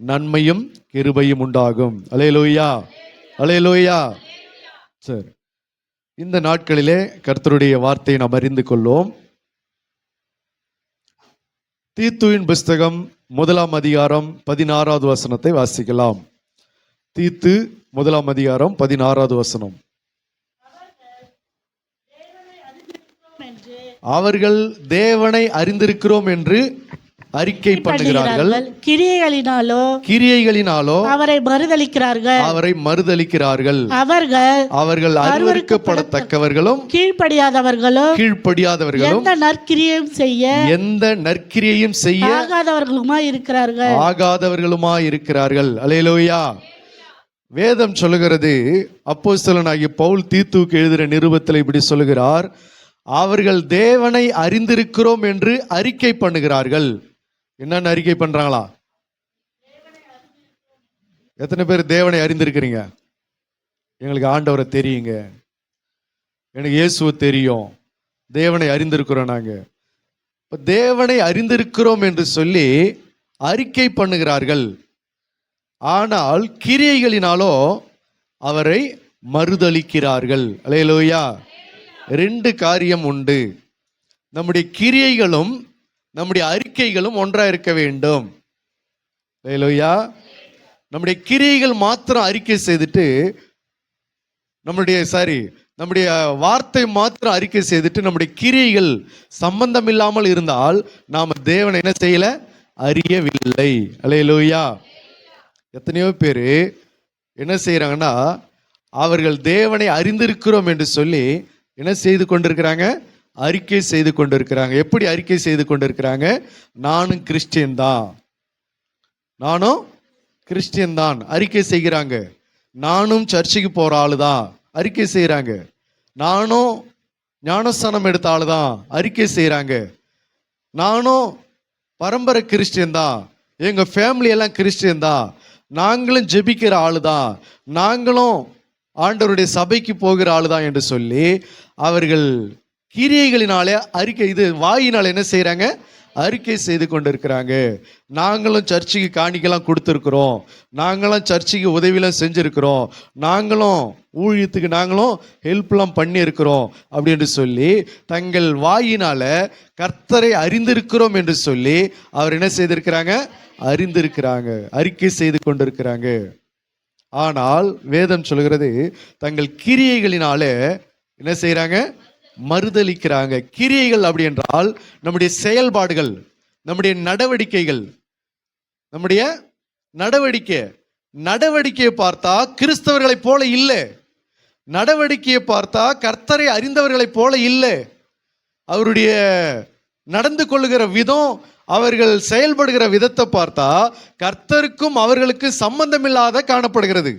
நன்மையும் கிருபையும் உண்டாகும். அல்லேலூயா, அல்லேலூயா. சரி, இந்த நாட்களிலே கர்த்தருடைய வார்த்தையை நாம் அறிந்து கொள்வோம். தீத்துவின் புஸ்தகம் 1 அதிகாரம் 16வது வசனத்தை வாசிக்கலாம். தீத்து 1 அதிகாரம் 16வது வசனம். அவர்கள் தேவனை அறிந்திருக்கிறோம் என்று அறிக்கை பண்ணுகிறார்கள், கிரியைகளினாலோ அவரை மறுதலிக்கிறார்கள். அவர்கள் அருவருக்கப்படத்தக்கவர்களும் கீழ்ப்படியாதவர்களும் எந்த நற்கிரியையும் செய்ய ஆகாதவர்களுமாய் இருக்கிறார்கள். அல்லேலூயா. வேதம் சொல்லுகிறது, அப்போஸ்தலனாகிய பவுல் தீத்துவுக்கு எழுதுகிற நிருபத்தில் இப்படி சொல்லுகிறார், அவர்கள் தேவனை அறிந்திருக்கிறோம் என்று அறிக்கை பண்ணுகிறார்கள். என்னன்னு அறிக்கை பண்றாங்களா? எத்தனை பேர் தேவனை அறிந்திருக்கிறீங்க? எங்களுக்கு ஆண்டவரை தெரியுங்க, எனக்கு இயேசுவை தெரியும், தேவனை அறிந்திருக்கிறோம். நாங்க தேவனை அறிந்திருக்கிறோம் என்று சொல்லி அறிக்கை பண்ணுகிறார்கள். ஆனால் கிரியைகளினாலோ அவரை மறுதலிக்கிறார்கள். அல்லேலூயா. 2 காரியம் உண்டு. நம்முடைய கிரியைகளும் நம்முடைய அறிக்கைகளும் ஒன்றா இருக்க வேண்டும். அல்லேலூயா. நம்முடைய கிரியைகள் மாத்திரம் அறிக்கை செய்துட்டு, நம்முடைய வார்த்தை மாத்திரம் அறிக்கை செய்துட்டு நம்முடைய கிரியைகள் சம்பந்தம் இல்லாமல் இருந்தால் நாம் தேவனை என்ன செய்யல? அறியவில்லை. அல்லேலூயா. எத்தனையோ பேர் என்ன செய்யறாங்கன்னா, அவர்கள் தேவனை அறிந்திருக்கிறோம் என்று சொல்லி என்ன செய்து கொண்டிருக்கிறாங்க? அறிக்கை செய்து கொண்டிருக்கிறாங்க. எப்படி அறிக்கை செய்து கொண்டிருக்கிறாங்க? நானும் கிறிஸ்டியன் தான் அறிக்கை செய்கிறாங்க. நானும் சர்ச்சுக்கு போற ஆளு தான் அறிக்கை செய்யறாங்க. நானும் ஞானஸ்தானம் எடுத்த ஆளு தான் அறிக்கை செய்யறாங்க. நானும் பரம்பரை கிறிஸ்டியன் தான், எங்க ஃபேமிலி எல்லாம் கிறிஸ்டியன் தான், நாங்களும் ஜெபிக்கிற ஆளு தான், நாங்களும் ஆண்டவருடைய சபைக்கு போகிற ஆளு தான் என்று சொல்லி அவர்கள் கிரியைகளினாலே அறிக்கை, இது வாயினால என்ன செய்யறாங்க? அறிக்கை செய்து கொண்டிருக்கிறாங்க. நாங்களும் சர்ச்சுக்கு காணிக்கெல்லாம் கொடுத்துருக்குறோம், நாங்களும் சர்ச்சுக்கு உதவியெல்லாம் செஞ்சிருக்கிறோம், நாங்களும் ஊழியத்துக்கு நாங்களும் ஹெல்ப்லாம் பண்ணியிருக்கிறோம் அப்படின்னு சொல்லி தங்கள் வாயினால கர்த்தரை அறிந்திருக்கிறோம் என்று சொல்லி அவர் என்ன செய்திருக்கிறாங்க? அறிந்திருக்கிறாங்க, அறிக்கை செய்து கொண்டிருக்கிறாங்க. ஆனால் வேதம் சொல்கிறது, தங்கள் கிரியைகளினாலே என்ன செய்யறாங்க? மறுதலிக்கிறாங்க. கிரியைகள் அப்படி என்றால் நம்முடைய செயல்பாடுகள், நம்முடைய நடவடிக்கைகள். நம்முடைய நடவடிக்கையை பார்த்தா கிறிஸ்தவர்களை போல இல்லை, நடவடிக்கையை பார்த்தா கர்த்தரை அறிந்தவர்களை போல இல்லை. அவருடைய நடந்து கொள்ளுகிற விதம், அவர்கள் செயல்படுகிற விதத்தை பார்த்தா கர்த்தருக்கும் அவர்களுக்கு சம்பந்தமில்லாத காணப்படுகிறது.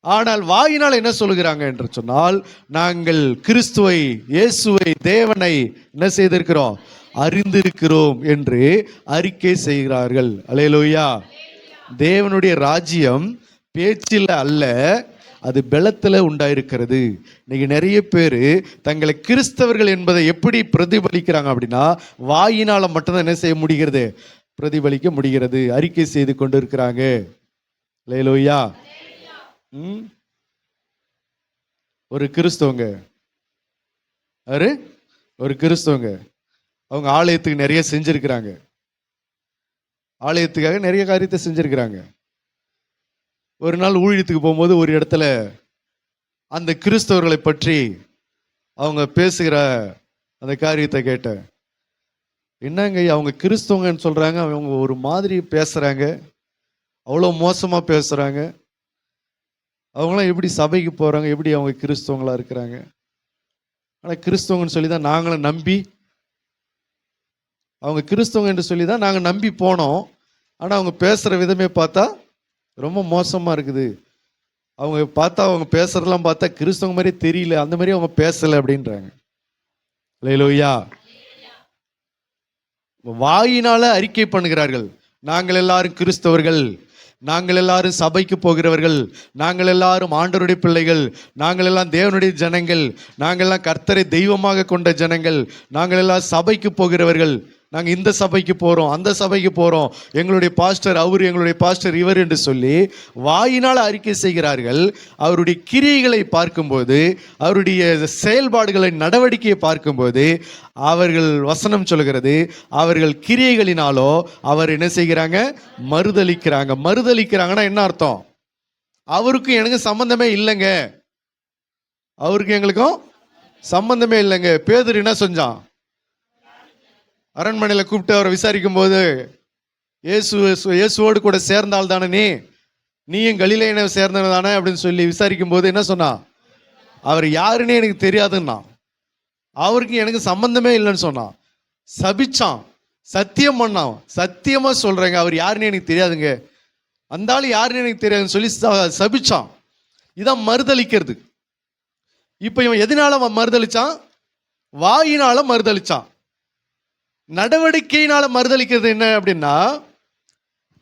ஆனால் வாயினால் என்ன சொல்லுகிறாங்க என்று சொன்னால், நாங்கள் கிறிஸ்துவை, இயேசுவை, தேவனை என்ன செய்திருக்கிறோம்? அறிந்திருக்கிறோம் என்று அறிக்கை செய்கிறார்கள். அல்லேலூயா. தேவனுடைய ராஜ்யம் பேச்சில் அல்ல, அது பலத்தில் உண்டாயிருக்கிறது. இன்னைக்கு நிறைய பேர் தங்களை கிறிஸ்தவர்கள் என்பதை எப்படி பிரதிபலிக்கிறாங்க அப்படின்னா, வாயினால மட்டும்தான் என்ன செய்ய முடிகிறது? பிரதிபலிக்க முடிகிறது, அறிக்கை செய்து கொண்டு இருக்கிறாங்க. அல்லேலூயா. ஒரு கிறிஸ்தவங்க அவங்க ஆலயத்துக்கு நிறைய செஞ்சிருக்கிறாங்க, ஆலயத்துக்காக நிறைய காரியத்தை செஞ்சிருக்கிறாங்க. ஒரு நாள் ஊழியத்துக்கு போகும்போது ஒரு இடத்துல அந்த கிறிஸ்தவர்களை பற்றி அவங்க பேசுகிற அந்த காரியத்தை கேட்டேன். என்னங்க அவங்க கிறிஸ்தவங்கன்னு சொல்றாங்க, அவங்க ஒரு மாதிரி பேசுறாங்க, அவ்வளோ மோசமா பேசுறாங்க, அவங்களாம் எப்படி சபைக்கு போறாங்க, எப்படி அவங்க கிறிஸ்தவங்களா இருக்கிறாங்க? ஆனால் கிறிஸ்தவங்கன்னு சொல்லி தான் நாங்களும் நம்பி, அவங்க கிறிஸ்தவங்க என்று சொல்லி தான் நாங்கள் நம்பி போனோம். ஆனால் அவங்க பேசுகிற விதமே பார்த்தா ரொம்ப மோசமாக இருக்குது. அவங்க பேசுறதெல்லாம் பார்த்தா கிறிஸ்தவங்க மாதிரி தெரியல, அந்த மாதிரி அவங்க பேசலை அப்படின்றாங்க. அல்லேலூயா. வாயினால அறிக்கை பண்ணுகிறார்கள், நாங்கள் எல்லாரும் கிறிஸ்தவர்கள், நாங்கள் எல்லாரும் சபைக்கு போகிறவர்கள், நாங்கள் எல்லாரும் ஆண்டவருடைய பிள்ளைகள், நாங்கள் எல்லாம் தேவனுடைய ஜனங்கள், நாங்கள் எல்லாம் கர்த்தரை தெய்வமாக கொண்ட ஜனங்கள், நாங்கள் எல்லாம் சபைக்கு போகிறவர்கள் நாங்க இந்த சபைக்கு போறோம், அந்த சபைக்கு போறோம், எங்களுடைய பாஸ்டர் அவர், எங்களுடைய பாஸ்டர் இவர் என்று சொல்லி வாயினால் அறிக்கை செய்கிறார்கள். அவருடைய கிரியைகளை பார்க்கும்போது, அவருடைய செயல்பாடுகளை, நடவடிக்கையை பார்க்கும்போது அவர்கள் வசனம் சொல்கிறது, அவர்கள் கிரியைகளினாலோ அவர் என்ன செய்கிறாங்க? மறுதலிக்கிறாங்க. மறுதலிக்கிறாங்கன்னா என்ன அர்த்தம்? அவருக்கும் எனக்கு சம்பந்தமே இல்லைங்க, அவருக்கு எங்களுக்கும் சம்பந்தமே இல்லைங்க. பேதுரு என்ன செஞ்சான்? அரண்மனையில் கூப்பிட்டு அவரை விசாரிக்கும் போது, இயேசுவோடு கூட சேர்ந்தால் தானே நீயும் கலிலேயனை சேர்ந்தவன் தானே அப்படின்னு சொல்லி விசாரிக்கும் போது என்ன சொன்னா? அவர் யாருன்னே எனக்கு தெரியாதுன்னா, அவருக்கு எனக்கு சம்பந்தமே இல்லைன்னு சொன்னான். சபிச்சான், சத்தியம் பண்ணான். சத்தியமா சொல்றேங்க, அவர் யாருன்னு எனக்கு தெரியாதுங்க, அந்த ஆள் யாருன்னு எனக்கு தெரியாதுன்னு சொல்லி சபிச்சான். இதான் மறுதலிக்கிறது. இப்ப இவன் எதனால மறுதலிச்சான்? வாயினால மறுதலிச்சான். நடவடிக்கையினால மறுதலிக்கிறது என்ன அப்படின்னா,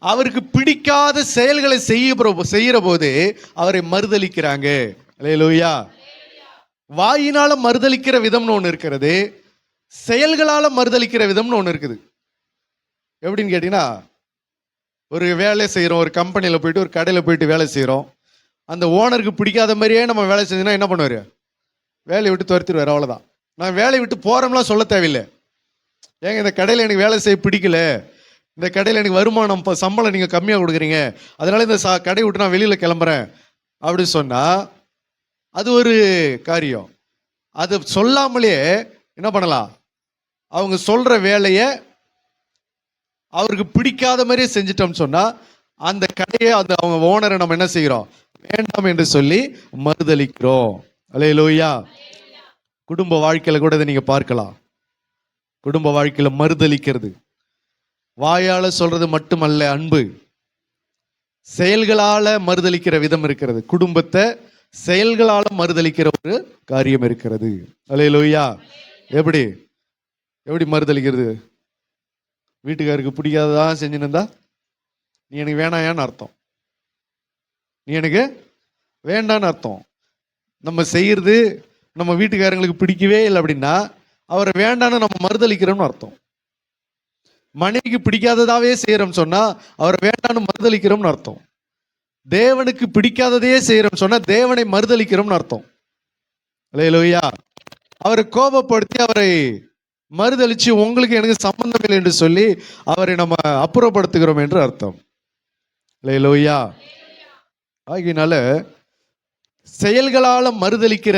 அவருக்கு பிடிக்காத செயல்களை செய்யற போது அவரை மறுதலிக்கிறாங்க. அல்லேலூயா. வாயினால மறுதலிக்கிற விதம்னு ஒன்று இருக்கிறது, செயல்களால மறுதலிக்கிற விதம்னு ஒன்று இருக்குது. எப்படின்னு கேட்டீங்கன்னா, ஒரு வேலை செய்கிறோம், ஒரு கம்பெனியில் போயிட்டு ஒரு கடையில் போயிட்டு வேலை செய்கிறோம். அந்த ஓனருக்கு பிடிக்காத மாதிரியே நம்ம வேலை செஞ்சோன்னா என்ன பண்ணுவார்? வேலையை விட்டு துரத்திடுவார். அவ்வளோதான். நான் வேலையை விட்டு போகிறோம்லாம் சொல்ல தேவையில்லை. ஏங்க இந்த கடையில் எனக்கு வேலை செய்ய பிடிக்கல, இந்த கடையில் எனக்கு வருமானம் சம்பளம் நீங்கள் கம்மியாக கொடுக்குறீங்க, அதனால இந்த கடையை விட்டு நான் வெளியில் கிளம்புறேன் அப்படின்னு சொன்னால் அது ஒரு காரியம். அது சொல்லாமலே என்ன பண்ணலாம்? அவங்க சொல்கிற வேலையை அவருக்கு பிடிக்காத மாதிரியே செஞ்சிட்டோம்னு சொன்னால் அந்த கடையை, அந்த அவங்க ஓனரை நம்ம என்ன செய்கிறோம்? வேண்டாம் என்று சொல்லி மறுதலிக்கிறோம். அல்லேலூயா. குடும்ப வாழ்க்கையில் கூட இதை நீங்கள் பார்க்கலாம். குடும்ப வாழ்க்கையில் மறுதலிக்கிறது வாயால சொல்றது மட்டுமல்ல, அன்பு செயல்களால மறுதலிக்கிற விதம் இருக்கிறது. குடும்பத்தை செயல்களால மறுதலிக்கிற ஒரு காரியம் இருக்கிறது. அல்லேலூயா. எப்படி எப்படி மறுதலிக்கிறது? வீட்டுக்காருக்கு பிடிக்காததான் செஞ்சுன்னு நீ எனக்கு வேணாயான்னு அர்த்தம், நீ எனக்கு வேண்டான்னு அர்த்தம். நம்ம செய்யறது நம்ம வீட்டுக்காரங்களுக்கு பிடிக்கவே இல்லை அப்படின்னா அவரை வேண்டான்னு நம்ம மறுதலிக்கிறோம்னு அர்த்தம். மனைவிக்கு பிடிக்காததாவே செய்யறோம் சொன்னா அவரை வேண்டான்னு மறுதலிக்கிறோம்னு அர்த்தம். தேவனுக்கு பிடிக்காததையே செய்யறோம் சொன்னா தேவனை மறுதலிக்கிறோம்னு அர்த்தம். அல்லேலூயா. அவரை கோபப்படுத்தி அவரை மறுதலிச்சு உங்களுக்கு எனக்கு சம்பந்தம் இல்லை என்று சொல்லி அவரை நம்ம அப்புறப்படுத்துகிறோம் என்று அர்த்தம். அல்லேலூயா. ஆகினால செயல்களால மறுதலிக்கிற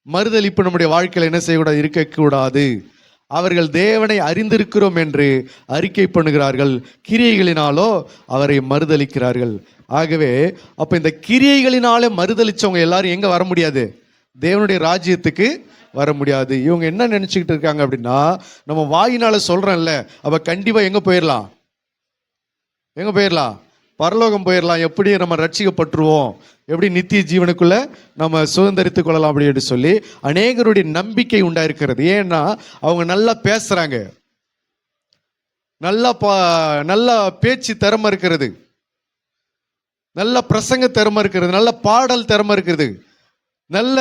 மறுதலிப்பு நம்முடைய வாழ்க்கையில் என்ன செய்யக்கூடாது? இருக்கக்கூடாது. அவர்கள் தேவனை அறிந்திருக்கிறோம் என்று அறிக்கை பண்ணுகிறார்கள், கிரியைகளினாலோ அவரை மறுதலிக்கிறார்கள். ஆகவே அப்ப இந்த கிரியைகளினாலே மறுதலிச்சவங்க எல்லாரும் எங்க வர முடியாது? தேவனுடைய ராஜ்யத்துக்கு வர முடியாது. இவங்க என்ன நினைச்சுக்கிட்டு இருக்காங்க அப்படின்னா, நம்ம வாயினால சொல்றோம்ல, அப்ப கண்டிப்பா எங்க போயிடலாம்? எங்க போயிடலாம்? பரலோகம் போயிடலாம். எப்படி நம்ம ரட்சிக்கப்பட்டுருவோம், எப்படி நித்திய ஜீவனுக்குள்ள நம்ம சுதந்திரித்துக் கொள்ளலாம் அப்படின்னு சொல்லி அநேகருடைய நம்பிக்கை உண்டாயிருக்கிறது. ஏன்னா அவங்க நல்லா பேசுறாங்க, நல்லா பேச்சு திறமை இருக்கிறது, நல்ல பிரசங்க திறமை இருக்கிறது, நல்ல பாடல் திறமை இருக்கிறது, நல்ல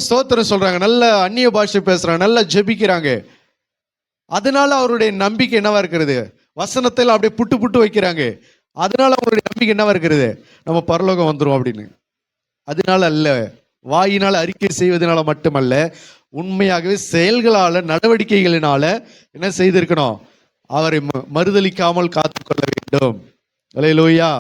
ஸ்தோத்திரம் சொல்றாங்க, நல்ல அந்நிய பாஷை பேசுறாங்க, நல்லா ஜெபிக்கிறாங்க. அதனால அவருடைய நம்பிக்கை என்னவா இருக்கிறது? வசனத்தில் அப்படியே புட்டு புட்டு வைக்கிறாங்க. அதனால அவங்களுடைய நம்பிக்கை என்னவா இருக்கிறது? நம்ம பரலோகம் வந்துடும் அப்படின்னு. அதனால அல்ல, வாயினால் அறிக்கை செய்வதனால மட்டுமல்ல, உண்மையாகவே செயல்களால நடவடிக்கைகளினால என்ன செய்திருக்கணும்? அவரை மறுதலிக்காமல் காத்துக்கொள்ள வேண்டும். அல்லேலூயா.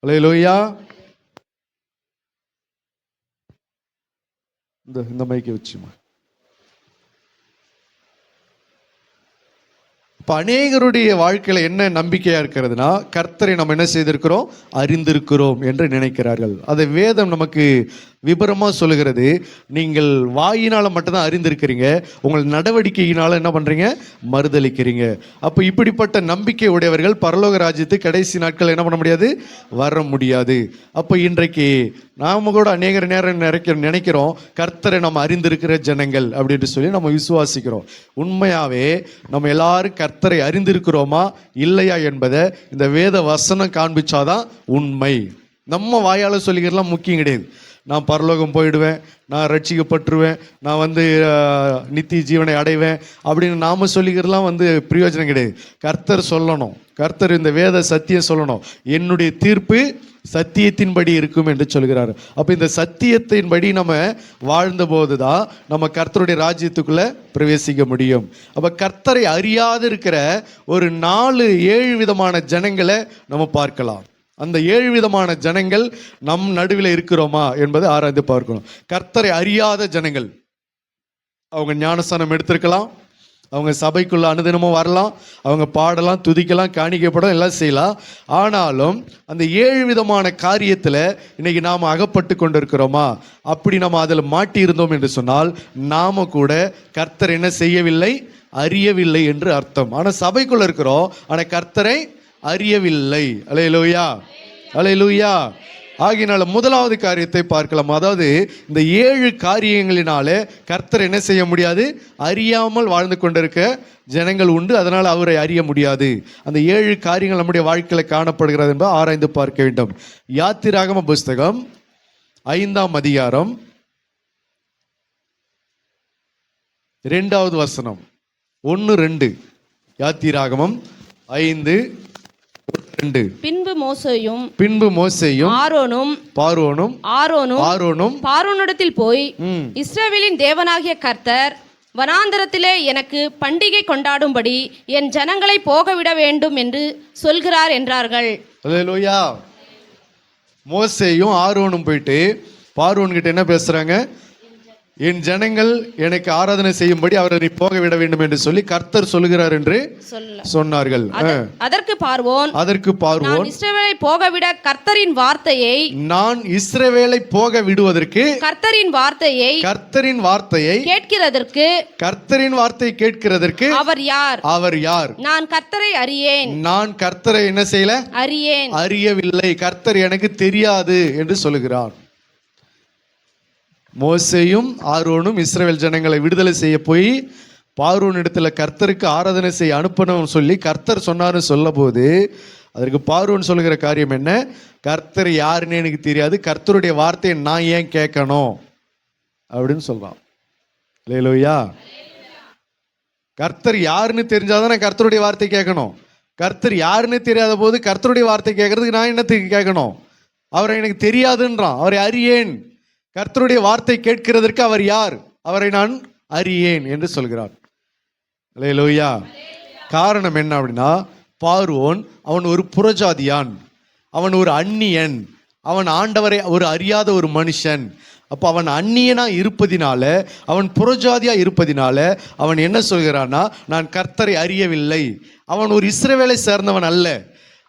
அல்லேலூயா. இந்த மைக்கை வச்சுமா. இப்ப அநேகருடைய வாழ்க்கையில என்ன நம்பிக்கையா இருக்கிறதுனா, கர்த்தரை நம்ம என்ன செய்திருக்கிறோம்? அறிந்திருக்கிறோம் என்று நினைக்கிறார்கள். அதை வேதம் நமக்கு விபரமா சொல்லுகிறது, நீங்கள் வாயினால மட்டும்தான் அறிந்திருக்கிறீங்க, உங்கள் நடவடிக்கையினால என்ன பண்றீங்க, மறுதலிக்கிறீங்க. அப்போ இப்படிப்பட்ட நம்பிக்கை உடையவர்கள் பரலோக ராஜ்யத்துக்கு கடைசி நாட்கள் என்ன பண்ண முடியாது, வர முடியாது. அப்போ இன்றைக்கு நாம கூட அநேக நேரம் நினைக்கிறோம் கர்த்தரை நம்ம அறிந்திருக்கிற ஜனங்கள் அப்படின்னு சொல்லி நம்ம விசுவாசிக்கிறோம். உண்மையாவே நம்ம எல்லாரும் கர்த்தரை அறிந்திருக்கிறோமா இல்லையா என்பதை இந்த வேத வசனம் காண்பிச்சாதான் உண்மை. நம்ம வாயால சொல்லிக்கிறதுலாம் முக்கியம் கிடையாது. நான் பரலோகம் போயிடுவேன், நான் ரட்சிக்கப்பட்டுருவேன், நான் நித்திய ஜீவனை அடைவேன் அப்படின்னு நாம சொல்லிக்கிறதுலாம் பிரயோஜனம் கிடையாது. கர்த்தர் சொல்லணும், கர்த்தர் இந்த வேத சத்தியம் சொல்லணும், என்னுடைய தீர்ப்பு சத்தியத்தின்படி இருக்கும் என்று சொல்கிறார். அப்போ இந்த சத்தியத்தின்படி நம்ம வாழ்ந்த போது தான் நம்ம கர்த்தருடைய ராஜ்யத்துக்குள்ள பிரவேசிக்க முடியும். அப்போ கர்த்தரை அறியாது இருக்கிற ஒரு 4-7 விதமான ஜனங்களை நம்ம பார்க்கலாம். அந்த 7 விதமான ஜனங்கள் நம் நடுவில் இருக்கிறோமா என்பதை ஆராய்ந்து பார்க்கணும். கர்த்தரை அறியாத ஜனங்கள், அவங்க ஞானஸ்தானம் எடுத்திருக்கலாம், அவங்க சபைக்குள்ள அனுதினமும் வரலாம், அவங்க பாடலாம், துதிக்கலாம், காணிக்கப்படும், எல்லாம் செய்யலாம். ஆனாலும் அந்த 7 விதமான காரியத்தில் இன்னைக்கு நாம் அகப்பட்டு கொண்டிருக்கிறோமா? அப்படி நம்ம அதில் மாட்டி இருந்தோம் என்று சொன்னால் நாம கூட கர்த்தர் என்ன செய்யவில்லை, அறியவில்லை என்று அர்த்தம். ஆனால் சபைக்குள்ள இருக்கிறோம், ஆனால் கர்த்தரை அறியவில்லை. அல்லேலூயா, அல்லேலூயா. ஆகினால முதலாவது காரியத்தை பார்க்கலாம். அதாவது இந்த 7 காரியங்களினாலே கர்த்தர் என்ன செய்ய முடியாது, அறியாமல் வாழ்ந்து கொண்டிருக்க ஜனங்கள் உண்டு, அதனால் அவரை அறிய முடியாது. அந்த 7 காரியங்கள் நம்முடைய வாழ்க்கையில் காணப்படுகிறது என்பதை ஆராய்ந்து பார்க்க வேண்டும். யாத்திராகம புஸ்தகம் 5ஆம் அதிகாரம் 2வது வசனம் 1-2. யாத்திராகமம் 5:2. பின்பு மோசேயும் ஆரோனும் பார்வோனிடத்தில் போய், இஸ்ரவேலின் தேவனாகிய கர்த்தர் வனாந்தரத்திலே எனக்கு பண்டிகை கொண்டாடும்படி என் ஜனங்களை போகவிட வேண்டும் என்று சொல்கிறார் என்றார்கள். அல்லேலூயா. மோசேயும் ஆரோனும் போயிட்டு பார்வோன் கிட்ட என்ன பேசுறாங்க, என் ஜனங்கள் எனக்கு ஆராதனை செய்யும்படி அவரை போக விட வேண்டும் என்று சொல்லி கர்த்தர் சொல்லுகிறார் என்று சொன்னார்கள். அதற்கு பார்வோன் நான் இஸ்ரவேலை போகவிட கர்த்தரின் வார்த்தையை, நான் இஸ்ரவேலை போக விடுவதற்கு கர்த்தரின் வார்த்தையை கேட்கிறதற்கு, கர்த்தரின் வார்த்தையை கேட்கிறதற்கு அவர் யார்? நான் கர்த்தரை அறியேன். நான் கர்த்தரை என்ன செய்யல, அறியவில்லை, கர்த்தர் எனக்கு தெரியாது என்று சொல்லுகிறார். மோசேயும் ஆரோனும் இஸ்ரவேல் ஜனங்களை விடுதலை செய்ய போய் பார்வோன் இடத்துல கர்த்தருக்கு ஆராதனை செய்ய அனுப்பணும் சொல்லி கர்த்தர் சொன்னார்னு சொல்ல போது, அதற்கு பார்வோன் சொல்லுகிற காரியம் என்ன, கர்த்தர் யாருன்னு எனக்கு தெரியாது, கர்த்தருடைய வார்த்தையை நான் ஏன் கேட்கணும் அப்படின்னு சொல்றான். அல்லேலூயா. கர்த்தர் யாருன்னு தெரிஞ்சாதான் நான் கர்த்தருடைய வார்த்தை கேட்கணும். கர்த்தர் யாருன்னு தெரியாத போது கர்த்தருடைய வார்த்தை கேட்கறதுக்கு நான் என்னத்துக்கு கேட்கணும்? அவரை எனக்கு தெரியாதுன்றான், அவரை அறியேன். கர்த்தருடைய வார்த்தை கேட்கிறதற்கு அவர் யார், அவரை நான் அறியேன் என்று சொல்கிறார். அல்லேலூயா. காரணம் என்ன அப்படின்னா, பார்வோன் அவன் ஒரு புறஜாதியான், அவன் ஒரு அந்நியன், அவன் ஆண்டவரை ஒரு அறியாத ஒரு மனுஷன். அப்போ அவன் அந்நியனா இருப்பதினால, அவன் புறஜாதியா இருப்பதினால அவன் என்ன சொல்கிறான்னா, நான் கர்த்தரை அறியவில்லை. அவன் ஒரு இஸ்ரவேலை சேர்ந்தவன் அல்ல,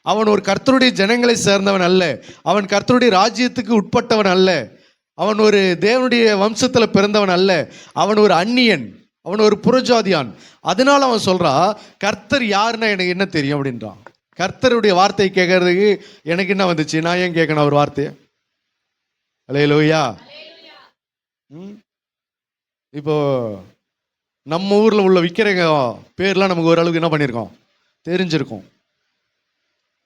அவன் ஒரு கர்த்தருடைய ஜனங்களை சேர்ந்தவன் அல்ல, அவன் கர்த்தருடைய ராஜ்யத்துக்கு உட்பட்டவன் அல்ல, அவன் ஒரு தேவனுடைய வம்சத்தில் பிறந்தவன் அல்ல, அவன் ஒரு அந்நியன், அவன் ஒரு புறஜாதியான். அதனால அவன் சொல்றான், கர்த்தர் யாருன்னா எனக்கு என்ன தெரியும் அப்படின்றான். கர்த்தருடைய வார்த்தை கேட்கறதுக்கு எனக்கு என்ன வந்துச்சு, நான் ஏன் கேட்கணும் அவர் வார்த்தையை? அல்லேலூயா. இப்போ நம்ம ஊர்ல உள்ள விற்கிறங்க பேர்லாம் நமக்கு ஓரளவுக்கு என்ன பண்ணியிருக்கோம், தெரிஞ்சிருக்கும்.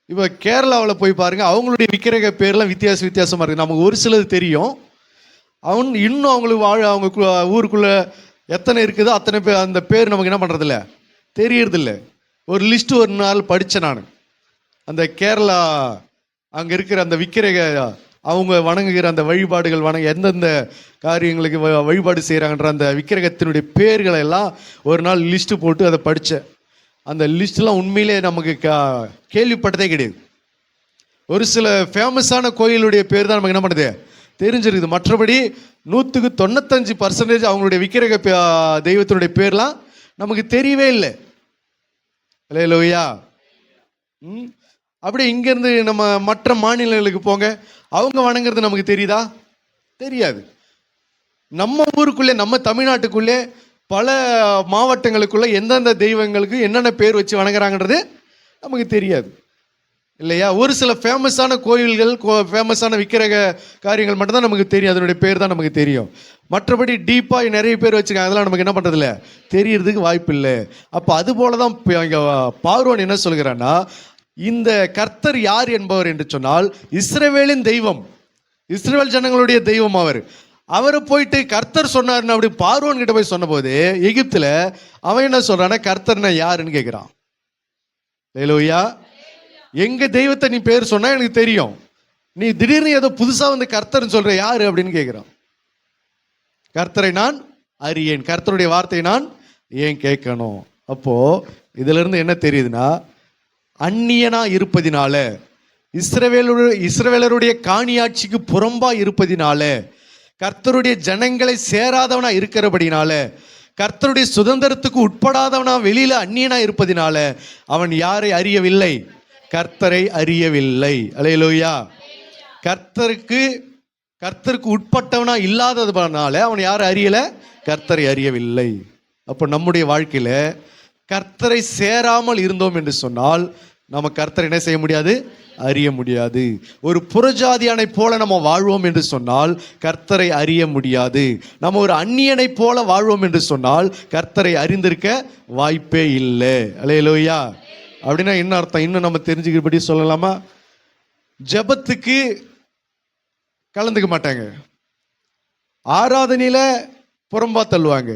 இப்போ கேரளாவில் போய் பாருங்க, அவங்களுடைய விற்கிறக பேர்லாம் வித்தியாசமா இருக்கு. நமக்கு ஒரு சிலது தெரியும், இன்னும் அவங்களுக்கு அவங்க ஊருக்குள்ள எத்தனை இருக்குதோ அத்தனை பேர் அந்த பேர் நமக்கு என்ன பண்றதில்ல, தெரியறதில்ல. ஒரு லிஸ்ட் ஒரு நாள் படித்தேன் நான். அந்த கேரளா அங்கே இருக்கிற அந்த விக்கிரக அவங்க வணங்குகிற அந்த வழிபாடுகள் எந்தெந்த காரியங்களுக்கு வழிபாடு செய்கிறாங்கன்ற அந்த விக்கிரகத்தினுடைய பேர்களை எல்லாம் ஒரு நாள் லிஸ்ட்டு போட்டு அதை படித்தேன். அந்த லிஸ்ட்லாம் உண்மையிலே நமக்கு கேள்விப்பட்டதே கிடையாது. ஒரு சில ஃபேமஸான கோயிலுடைய பேர் தான் நமக்கு என்ன பண்ணுது, தெரிஞ்சிருக்குது. மற்றபடி 195% அவங்களுடைய விக்கிரக தெய்வத்தினுடைய பேர்லாம் நமக்கு தெரியவே இல்லை. அல்லேலூயா. அப்படியே இங்கேருந்து நம்ம மற்ற மாநிலங்களுக்கு போங்க, அவங்க வணங்குறது நமக்கு தெரியுதா? தெரியாது. நம்ம ஊருக்குள்ளே, நம்ம தமிழ்நாட்டுக்குள்ளே பல மாவட்டங்களுக்குள்ள எந்தெந்த தெய்வங்களுக்கு என்னென்ன பேர் வச்சு வணங்குறாங்கன்றது நமக்கு தெரியாது இல்லையா? ஒரு சில ஃபேமஸான கோயில்கள், ஃபேமஸான விக்கிரக காரியங்கள் மட்டும்தான் நமக்கு தெரியும், அதனுடைய பேர் தான் நமக்கு தெரியும். மற்றபடி டீப்பாக நிறைய பேர் வச்சுருக்காங்க, அதெல்லாம் நமக்கு என்ன பண்ணுறதில்ல, தெரியறதுக்கு வாய்ப்பு இல்லை. அப்போ அது போல தான் இங்கே பார்வோன் என்ன சொல்கிறான்னா, இந்த கர்த்தர் யார் என்பவர் என்று சொன்னால் இஸ்ரவேலின் தெய்வம், இஸ்ரவேல் ஜனங்களுடைய தெய்வம். அவரை போயிட்டு கர்த்தர் சொன்னார்னு அப்படி பார்வோன் கிட்ட போய் சொன்னபோது எகிப்துல அவன் என்ன சொல்றான்னா, கர்த்தர்னா யாருன்னு கேட்கிறான். ஹல்லேலூயா. எங்க தெய்வத்தை நீ பேர் சொன்னா எனக்கு தெரியும், நீ திடீர்னு ஏதோ புதுசா வந்து கர்த்தர்னு சொல்ற, யாரு அப்படின்னு கேட்கிறான். கர்த்தரை நான் அறியேன், கர்த்தருடைய வார்த்தையை நான் ஏன் கேட்கணும்? அப்போ இதுல இருந்து என்ன தெரியுதுன்னா, அந்நியனா இருப்பதினால, இஸ்ரவேலருடைய காணியாட்சிக்கு புறம்பா இருப்பதினால, கர்த்தருடைய ஜனங்களை சேராதவனா இருக்கிறபடினால, கர்த்தருடைய சுதந்திரத்துக்கு உட்படாதவனா வெளியில அந்நியனா இருப்பதினால அவன் யாரை அறியவில்லை? கர்த்தரை அறியவில்லை. அல்லேலூயா. கர்த்தருக்கு உட்பட்டவனா இல்லாததுனால அவன் யாரை அறியல? கர்த்தரை அறியவில்லை. அப்போ நம்முடைய வாழ்க்கையில கர்த்தரை சேராமல் இருந்தோம் என்று சொன்னால் நம்ம கர்த்தரை என்ன செய்ய முடியாது? அறிய முடியாது. ஒரு புறஜாதியானை போல நம்ம வாழ்வோம் என்று சொன்னால் கர்த்தரை அறிய முடியாது. நம்ம ஒரு அந்நியனை போல வாழ்வோம் என்று சொன்னால் கர்த்தரை அறிந்திருக்க வாய்ப்பே இல்லை. அல்லேலூயா. அப்படின்னா என்ன அர்த்தம்? இன்னும் நம்ம தெரிஞ்சுக்கிறபடி சொல்லலாமா? ஜெபத்துக்கு கலந்துக்க மாட்டாங்க, ஆராதனையில புறம்பா தள்ளுவாங்க,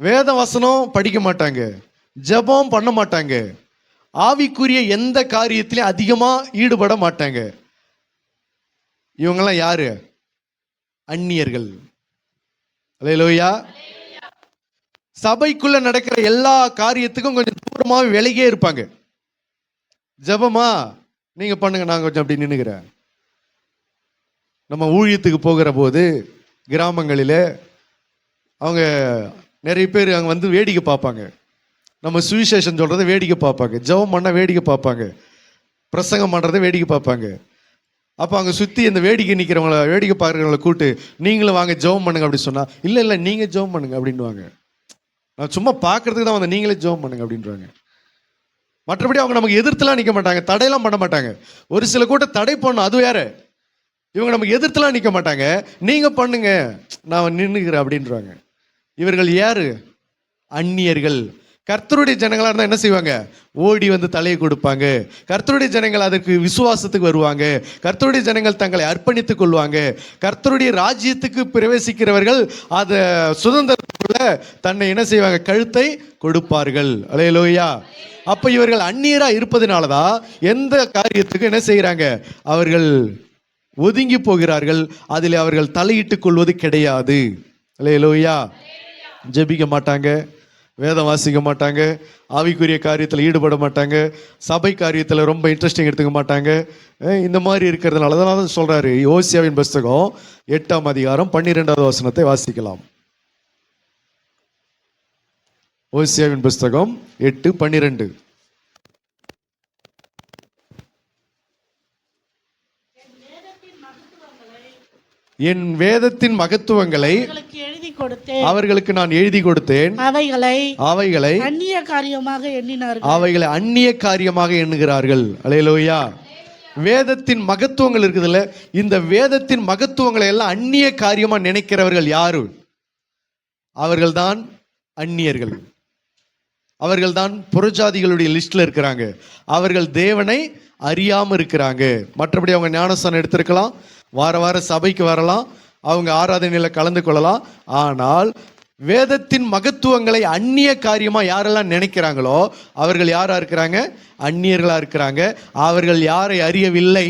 வேத வசனம் படிக்க மாட்டாங்க, ஜெபம் பண்ண மாட்டாங்க, ஆவிக்குரிய எந்த காரியத்திலையும் அதிகமா ஈடுபட மாட்டாங்க. இவங்கெல்லாம் யாரு? அந்நியர்கள். அல்லேலூயா. சபைக்குள்ள நடக்கிற எல்லா காரியத்துக்கும் கொஞ்சம் தூரமாக விலகியே இருப்பாங்க. ஜெபமா நீங்க பண்ணுங்க, நான் கொஞ்சம் அப்படி நின்னுக்கிறேன். நம்ம ஊழியத்துக்கு போகிற போது கிராமங்களில் அவங்க நிறைய பேர் அங்கே வந்து வேடிக்கை பார்ப்பாங்க. நம்ம சுவிசேஷன் சொல்கிறத வேடிக்கை பார்ப்பாங்க, ஜெபம் பண்ண வேடிக்கை பார்ப்பாங்க, பிரசங்கம் பண்ணுறதை வேடிக்கை பார்ப்பாங்க. அப்போ அங்கே சுற்றி இந்த வேடிக்கை நிற்கிறவங்கள, வேடிக்கை பார்க்குறவங்கள கூப்பிட்டு நீங்களும் வாங்க ஜெபம் பண்ணுங்க அப்படி சொன்னால், இல்லை இல்லை நீங்கள் ஜெபம் பண்ணுங்க அப்படின்வாங்க. நான் சும்மா பார்க்கறதுக்கு தான் வந்து, நீங்களே ஜெபம் பண்ணுங்க அப்படின்றாங்க. மற்றபடி அவங்க நமக்கு எதிர்த்துலாம் நிற்க மாட்டாங்க, தடையெல்லாம் பண்ண மாட்டாங்க. ஒரு சில கூட்டம் தடை பண்ணும், அது வேற. இவங்க நமக்கு எதிர்த்துலாம் நிற்க மாட்டாங்க, நீங்கள் பண்ணுங்க நான் நின்றுக்கிறேன் அப்படின்றாங்க. இவர்கள் யாரு? அந்நியர்கள். கர்த்தருடைய ஜனங்களாக இருந்தால் என்ன செய்வாங்க? ஓடி வந்து தலையை கொடுப்பாங்க. கர்த்தருடைய ஜனங்கள் அதற்கு விசுவாசத்துக்கு வருவாங்க. கர்த்தருடைய ஜனங்கள் தங்களை அர்ப்பணித்துக் கொள்வாங்க. கர்த்தருடைய ராஜ்யத்துக்கு பிரவேசிக்கிறவர்கள் அதை சுதந்திரத்துக்குள்ள தன்னை என்ன செய்வாங்க? கழுத்தை கொடுப்பார்கள். அல்லேலூயா. அப்ப இவர்கள் அந்நியரா இருப்பதனால தான் எந்த காரியத்துக்கு என்ன செய்கிறாங்க? அவர்கள் ஒதுங்கி போகிறார்கள், அதில் அவர்கள் தலையிட்டுக் கொள்வது கிடையாது. அல்லேலூயா. ஜெபிக்க மாட்டாங்க, வேதம் வாசிக்க மாட்டாங்க, ஆவிக்குரிய காரியத்தில் ஈடுபட மாட்டாங்க, சபை காரியத்தில் ரொம்ப இன்ட்ரெஸ்டிங் எடுத்துக்க மாட்டாங்க. இந்த மாதிரி இருக்கிறதுனால தான் சொல்றாரு. ஓசியாவின் புஸ்தகம் 8ஆம் அதிகாரம் 12வது வசனத்தை வாசிக்கலாம். ஓசியாவின் புஸ்தகம் 8:12. என் வேதத்தின் மகத்துவங்களை அவர்களுக்கு நான் எழுதி கொடுத்தேன், அவைகளை அந்நிய காரியமாக எண்ணினார்கள், அவைகளை அந்நிய காரியமாக எண்ணுகிறார்கள். அல்லேலூயா. வேதத்தின் மகத்துவங்கள் இருக்குதுல்ல, இந்த வேதத்தின் மகத்துவங்களை எல்லாம் அந்நிய காரியமா நினைக்கிறவர்கள் யாரு? அவர்கள்தான் அந்நியர்கள். அவர்கள்தான் புறஜாதிகளுடைய லிஸ்ட்ல இருக்கிறாங்க. அவர்கள் தேவனை அறியாம இருக்கிறாங்க. மற்றபடி அவங்க ஞானஸ்தானம் எடுத்திருக்கலாம், வார வார சபைக்கு வரலாம், அவங்க ஆராதனையில் கலந்து கொள்ளலாம். ஆனால் வேதத்தின் மகத்துவங்களை அந்நிய காரியமா யாரெல்லாம் நினைக்கிறாங்களோ அவர்கள் யாரா இருக்கிறாங்க? அந்நியர்களா இருக்கிறாங்க. அவர்கள் யாரை அறியவில்லை?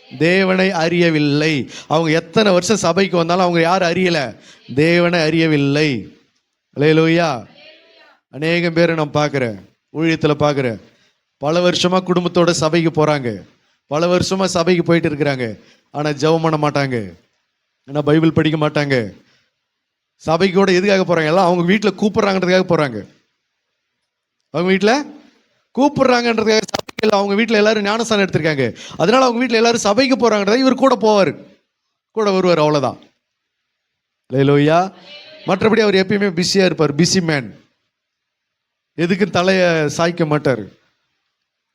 தேவனை அறியவில்லை. அவங்க எத்தனை வருஷம் சபைக்கு வந்தாலும் அவங்க யார் அறியல? தேவனை அறியவில்லை. அல்லேலூயா. அநேகம் பேரை நான் பார்க்குறேன், ஊழியத்தில் பார்க்குறேன், பல வருஷமா குடும்பத்தோட சபைக்கு போறாங்க, பல வருஷமா சபைக்கு போயிட்டு இருக்கிறாங்க. ஆனால் ஜெபம் பண்ண மாட்டாங்க, ஆனால் பைபிள் படிக்க மாட்டாங்க. சபைக்கு கூட எதுக்காக போறாங்க? எல்லாம் அவங்க வீட்டில் கூப்பிடுறாங்கன்றதுக்காக போறாங்க. அவங்க வீட்டில் கூப்பிடுறாங்கன்றதுக்காக சபைக்கு அவங்க வீட்டில் எல்லாரும் ஞானஸ்தானம் எடுத்திருக்காங்க. அதனால அவங்க வீட்டில் எல்லாரும் சபைக்கு போறாங்கன்றத இவர் கூட போவார். கூட வருவார், அவ்வளோதான். அல்லேலூயா. மற்றபடி அவர் எப்பயுமே பிஸியாக இருப்பார், பிஸி மேன். எதுக்கும் தலையை சாய்க்க மாட்டார்.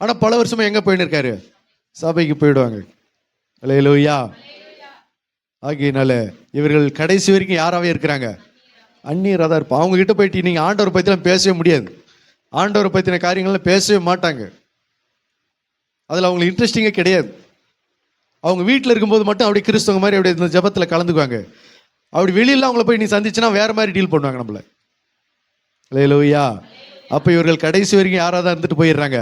ஆனால் பல வருஷமா எங்கே போயின்னு இருக்காரு? சபைக்கு போயிடுவாங்க. அல்லேலூயா. ஆகையினால இவர்கள் கடைசி வரைக்கும் யாராவே இருக்கிறாங்க? அந்நியராக தான் இருப்பாங்க. அவங்க கிட்ட போயிட்டு நீங்கள் ஆண்டவரை பற்றிலாம் பேசவே முடியாது. ஆண்டவரை பற்றின காரியங்கள்லாம் பேசவே மாட்டாங்க. அதில் அவங்களுக்கு இன்ட்ரெஸ்டிங்கே கிடையாது. அவங்க வீட்டில் இருக்கும்போது மட்டும் அப்படி கிறிஸ்தவங்க மாதிரி அப்படி இந்த ஜபத்தில் கலந்துக்குவாங்க. அப்படி வெளியில் அவங்கள போய் நீ சந்திச்சுன்னா வேற மாதிரி டீல் பண்ணுவாங்க நம்மள. அல்லேலூயா. அப்போ இவர்கள் கடைசி வரைக்கும் யாராக தான் இருந்துட்டு போயிடுறாங்க?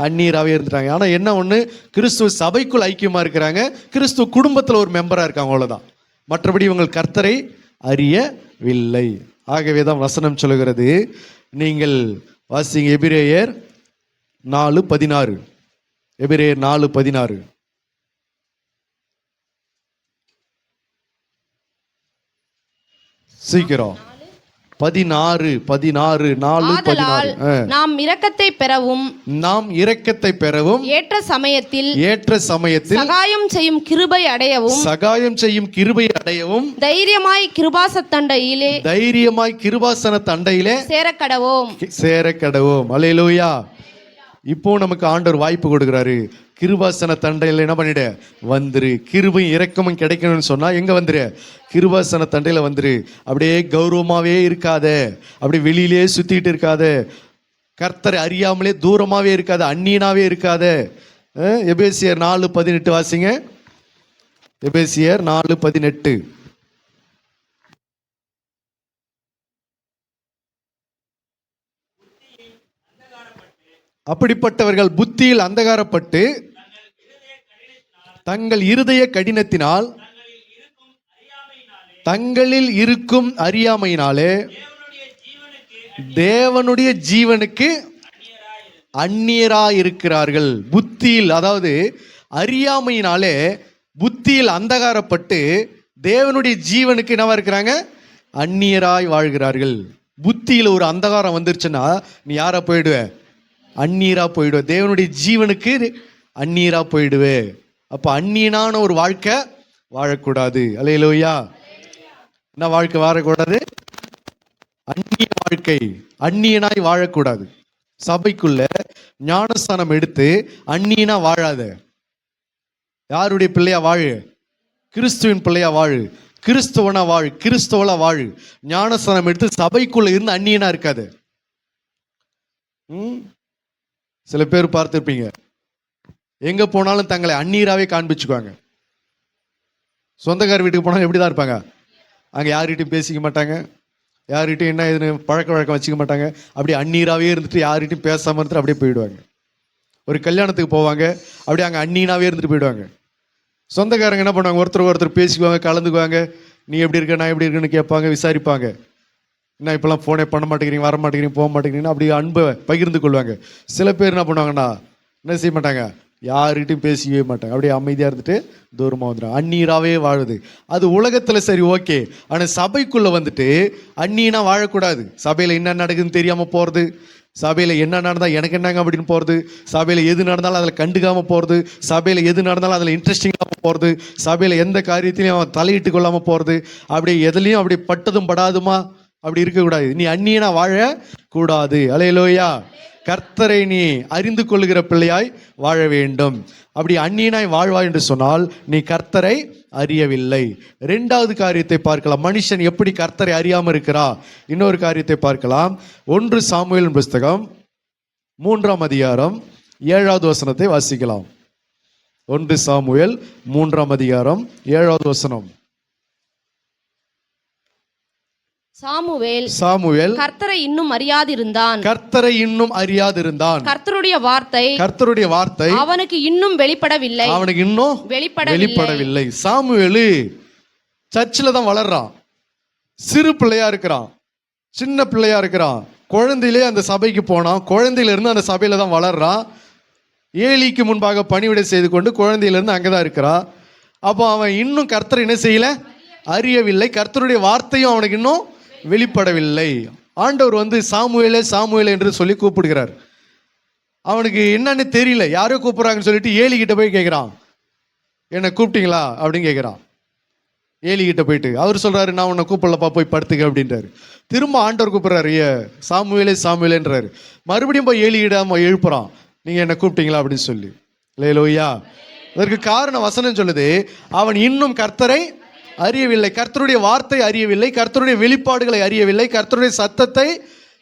அந்நியராகவே இருந்துட்டாங்க. ஆனால் என்ன ஒன்று, கிறிஸ்துவ சபைக்குள் ஐக்கியமாக இருக்கிறாங்க, கிறிஸ்துவ குடும்பத்தில் ஒரு மெம்பராக இருக்காங்க, அவ்வளோதான். மற்றபடி இவங்க கர்த்தரை அறியவில்லை. ஆகவே தான் வசனம் சொல்லுகிறது. நீங்கள் வாசிங்க எபிரேயர் 4:16. எபிரேயர் 4:16. சீக்கிரம் 16 ஆதலால் நாம் இரக்கத்தை பெறவும் நாம் இரக்கத்தை பெறவும் ஏற்ற சமயத்தில் சகாயம் செய்யும் கிருபை அடையவும் தைரியமாய் கிருபாசன தண்டையிலே சேரக்கடவோம். அல்லேலூயா. இப்போ நமக்கு ஆண்டவர் வாய்ப்பு கொடுக்குறாரு. கிருபாசன தண்டையில் என்ன பண்ணிடு? வந்துரு. கிருபையும் இரக்கமும் கிடைக்கணும்னு சொன்னா எங்க வந்துரு? கிருபாசன தண்டையில வந்துரு. அப்படியே கௌரவமாவே இருக்காத, அப்படி வெளியிலே சுத்திட்டு இருக்காத, கர்த்தரை அறியாமலே தூரமாவே இருக்காத, அந்நியனாவே இருக்காத. எபேசியர் 4:18 வாசிங்க. எபேசியர் 4:18. அப்படிப்பட்டவர்கள் புத்தியில் அந்தகாரப்பட்டு தங்கள் இருதய கடினத்தினால் தங்களில் இருக்கும் அறியாமையினாலே தேவனுடைய ஜீவனுக்கு அந்நியராயிருக்கிறார்கள். புத்தியில், அதாவது அறியாமையினாலே புத்தியில் அந்தகாரப்பட்டு தேவனுடைய ஜீவனுக்கு என்னவா இருக்கிறாங்க? அந்நியராய் வாழ்கிறார்கள். புத்தியில் ஒரு அந்தகாரம் வந்துருச்சுன்னா நீ யாரா போயிடுவ? அந்நீரா போயிடுவே. தேவனுடைய ஜீவனுக்கு அந்நீரா போயிடுவே. அப்ப அந்நியனான ஒரு வாழ்க்கை வாழக்கூடாது. அல்லேலூயா. என்ன வாழ்க்கை வாழக்கூடாது? அந்நிய வாழ்க்கை, அந்நியனாய் வாழக்கூடாது. சபைக்குள்ள ஞானஸ்தானம் எடுத்து அந்நியனா வாழாத. யாருடைய பிள்ளையா வாழு? கிறிஸ்துவின் பிள்ளையா வாழு, கிறிஸ்துவனா வாழு, கிறிஸ்துவலா வாழு. ஞானஸ்தானம் எடுத்து சபைக்குள்ள இருந்து அந்நியனா இருக்காது. சில பேர் பார்த்துருப்பீங்க, எங்க போனாலும் தங்களை அந்நீராவே காண்பிச்சுக்குவாங்க. சொந்தக்கார வீட்டுக்கு போனாலும் எப்படிதான் இருப்பாங்க? அங்க யார்கிட்டையும் பேசிக்க மாட்டாங்க, யார்கிட்டையும் என்ன இதுன்னு பழக்க வழக்கம் வச்சுக்க மாட்டாங்க. அப்படியே அந்நீராவே இருந்துட்டு யார்கிட்டையும் பேசாம இருந்துட்டு அப்படியே போயிடுவாங்க. ஒரு கல்யாணத்துக்கு போவாங்க, அப்படியே அங்கே அந்நீனாவே இருந்துட்டு போயிடுவாங்க. சொந்தக்காரங்க என்ன பண்ணுவாங்க? ஒருத்தர் பேசிக்குவாங்க, கலந்துக்குவாங்க. நீ எப்படி இருக்க, நான் எப்படி இருக்குன்னு கேட்பாங்க, விசாரிப்பாங்க. என்ன இப்பெல்லாம் ஃபோனே பண்ண மாட்டேங்கிறீங்க, வர மாட்டேங்கிறீங்க, போக மாட்டேங்கிறீங்கன்னா அப்படி அன்பை பகிர்ந்து கொள்வாங்க. சில பேர் என்ன பண்ணுவாங்கன்னா, என்ன செய்ய மாட்டாங்க, யார்கிட்டையும் பேசிக்கவே மாட்டாங்க, அப்படியே அமைதியாக இருந்துட்டு தூரமாக வந்துடும். அந்நீராகவே வாழுது. அது உலகத்தில் சரி, ஓகே. ஆனால் சபைக்குள்ளே வந்துட்டு அந்நீனா வாழக்கூடாது. சபையில் என்ன நடக்குதுன்னு தெரியாமல் போகிறது, சபையில் என்ன நடந்தால் எனக்கு என்னங்க அப்படின்னு போகிறது, சபையில் எது நடந்தாலும் அதில் கண்டுக்காமல் போகிறது, சபையில் எது நடந்தாலும் அதில் இன்ட்ரெஸ்டிங் இல்லாமல் போகிறது, சபையில் எந்த காரியத்திலையும் அவன் தலையிட்டு கொள்ளாமல் போகிறது, அப்படி எதுலேயும் அப்படி பட்டதும் படாதுமா அப்படி இருக்கக்கூடாது. நீ அந்நியனா வாழக்கூடாது. அல்லேலூயா. கர்த்தரை நீ அறிந்து கொள்ளுகிற பிள்ளையாய் வாழ வேண்டும். அப்படி அந்நியனாய் வாழ்வாய் என்று சொன்னால் நீ கர்த்தரை அறியவில்லை. இரண்டாவது காரியத்தை பார்க்கலாம், மனுஷன் எப்படி கர்த்தரை அறியாமல் இருக்கிறா. இன்னொரு காரியத்தை பார்க்கலாம். 1 சாமுவேல் புஸ்தகம் 3ஆம் அதிகாரம் 7வது வசனத்தை வாசிக்கலாம். 1 சாமுவேல் 3ஆம் அதிகாரம் 7வது வசனம். சாமுவேல் கர்த்தரை இன்னும் அறியாதிருந்தான். கர்த்தருடைய வார்த்தை அவனுக்கு இன்னும் வெளிப்படவில்லை. சாமுவேல் சர்ச்சில் தான் வளர்றான், சிறு பிள்ளையா இருக்கிறான், சின்ன பிள்ளையா இருக்கிறான். குழந்தையிலே அந்த சபைக்கு போனான், குழந்தையிலிருந்து அந்த சபையில தான் வளர்றான். ஏலிக்கு முன்பாக பணிவிடை செய்து கொண்டு குழந்தையிலிருந்து அங்கதான் இருக்கிறான். அப்போ அவன் இன்னும் கர்த்தரை என்ன செய்யல, அறியவில்லை. கர்த்தருடைய வார்த்தையும் அவனுக்கு இன்னும் வெளிப்படவில்லை. ஆண்டவர் சாமுவேலே என்று சொல்லி கூப்பிடுகிறார். அவனுக்கு என்னன்னு தெரியல, யாரோ கூப்பிடுறாங்கன்னு சொல்லிட்டு ஏலிகிட்ட போய் கேட்கிறான், என்ன கூப்பிட்டீங்களா அப்படின்னு கேட்கிறான். ஏலிகிட்ட போயிட்டு அவர் சொல்றாரு, நான் உன்னை கூப்பிடலப்பா, போய் படுத்துக்க அப்படின்றாரு. திரும்ப ஆண்டவர் கூப்பிடுறாரு, சாமுவேலே சாமுவேலேன்றாரு. மறுபடியும் போய் ஏலியிடாம எழுப்புறான், நீங்க என்ன கூப்பிட்டீங்களா அப்படின்னு சொல்லி. அல்லேலூயா. அதற்கு காரணம் வசனம் சொல்லுது, அவன் இன்னும் கர்த்தரை அறியவில்லை, கர்த்தருடைய வார்த்தை அறியவில்லை, கர்த்தருடைய வெளிப்பாடுகளை அறியவில்லை, கர்த்தருடைய சத்தத்தை,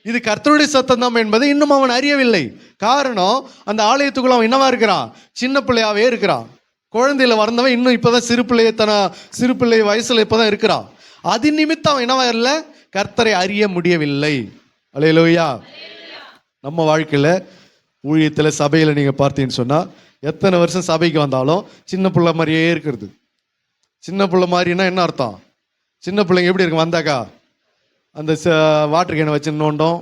இது கர்த்தருடைய சத்தம் தான் என்பதை இன்னும் அவன் அறியவில்லை. காரணம், அந்த ஆலயத்துக்குள்ள அவன் என்னவா இருக்கிறான்? சின்ன பிள்ளையாவே இருக்கிறான். குழந்தையில வளர்ந்தவன் இன்னும் இப்பதான் சிறு பிள்ளை வயசுல இப்பதான் இருக்கிறான். அது நிமித்தம் அவன் என்னவா இல்லை? கர்த்தரை அறிய முடியவில்லை. அல்லேலூயா. நம்ம வாழ்க்கையில ஊழியத்துல சபையில நீங்க பார்த்தீங்கன்னு சொன்னா, எத்தனை வருஷம் சபைக்கு வந்தாலும் சின்ன பிள்ளை மாதிரியே இருக்கிறது. சின்ன பிள்ளை மாதிரின்னா என்ன அர்த்தம்? சின்ன பிள்ளைங்க எப்படி இருக்கும்? வந்தாக்கா அந்த வாட்டர் கேனை வச்சு நோண்டும்,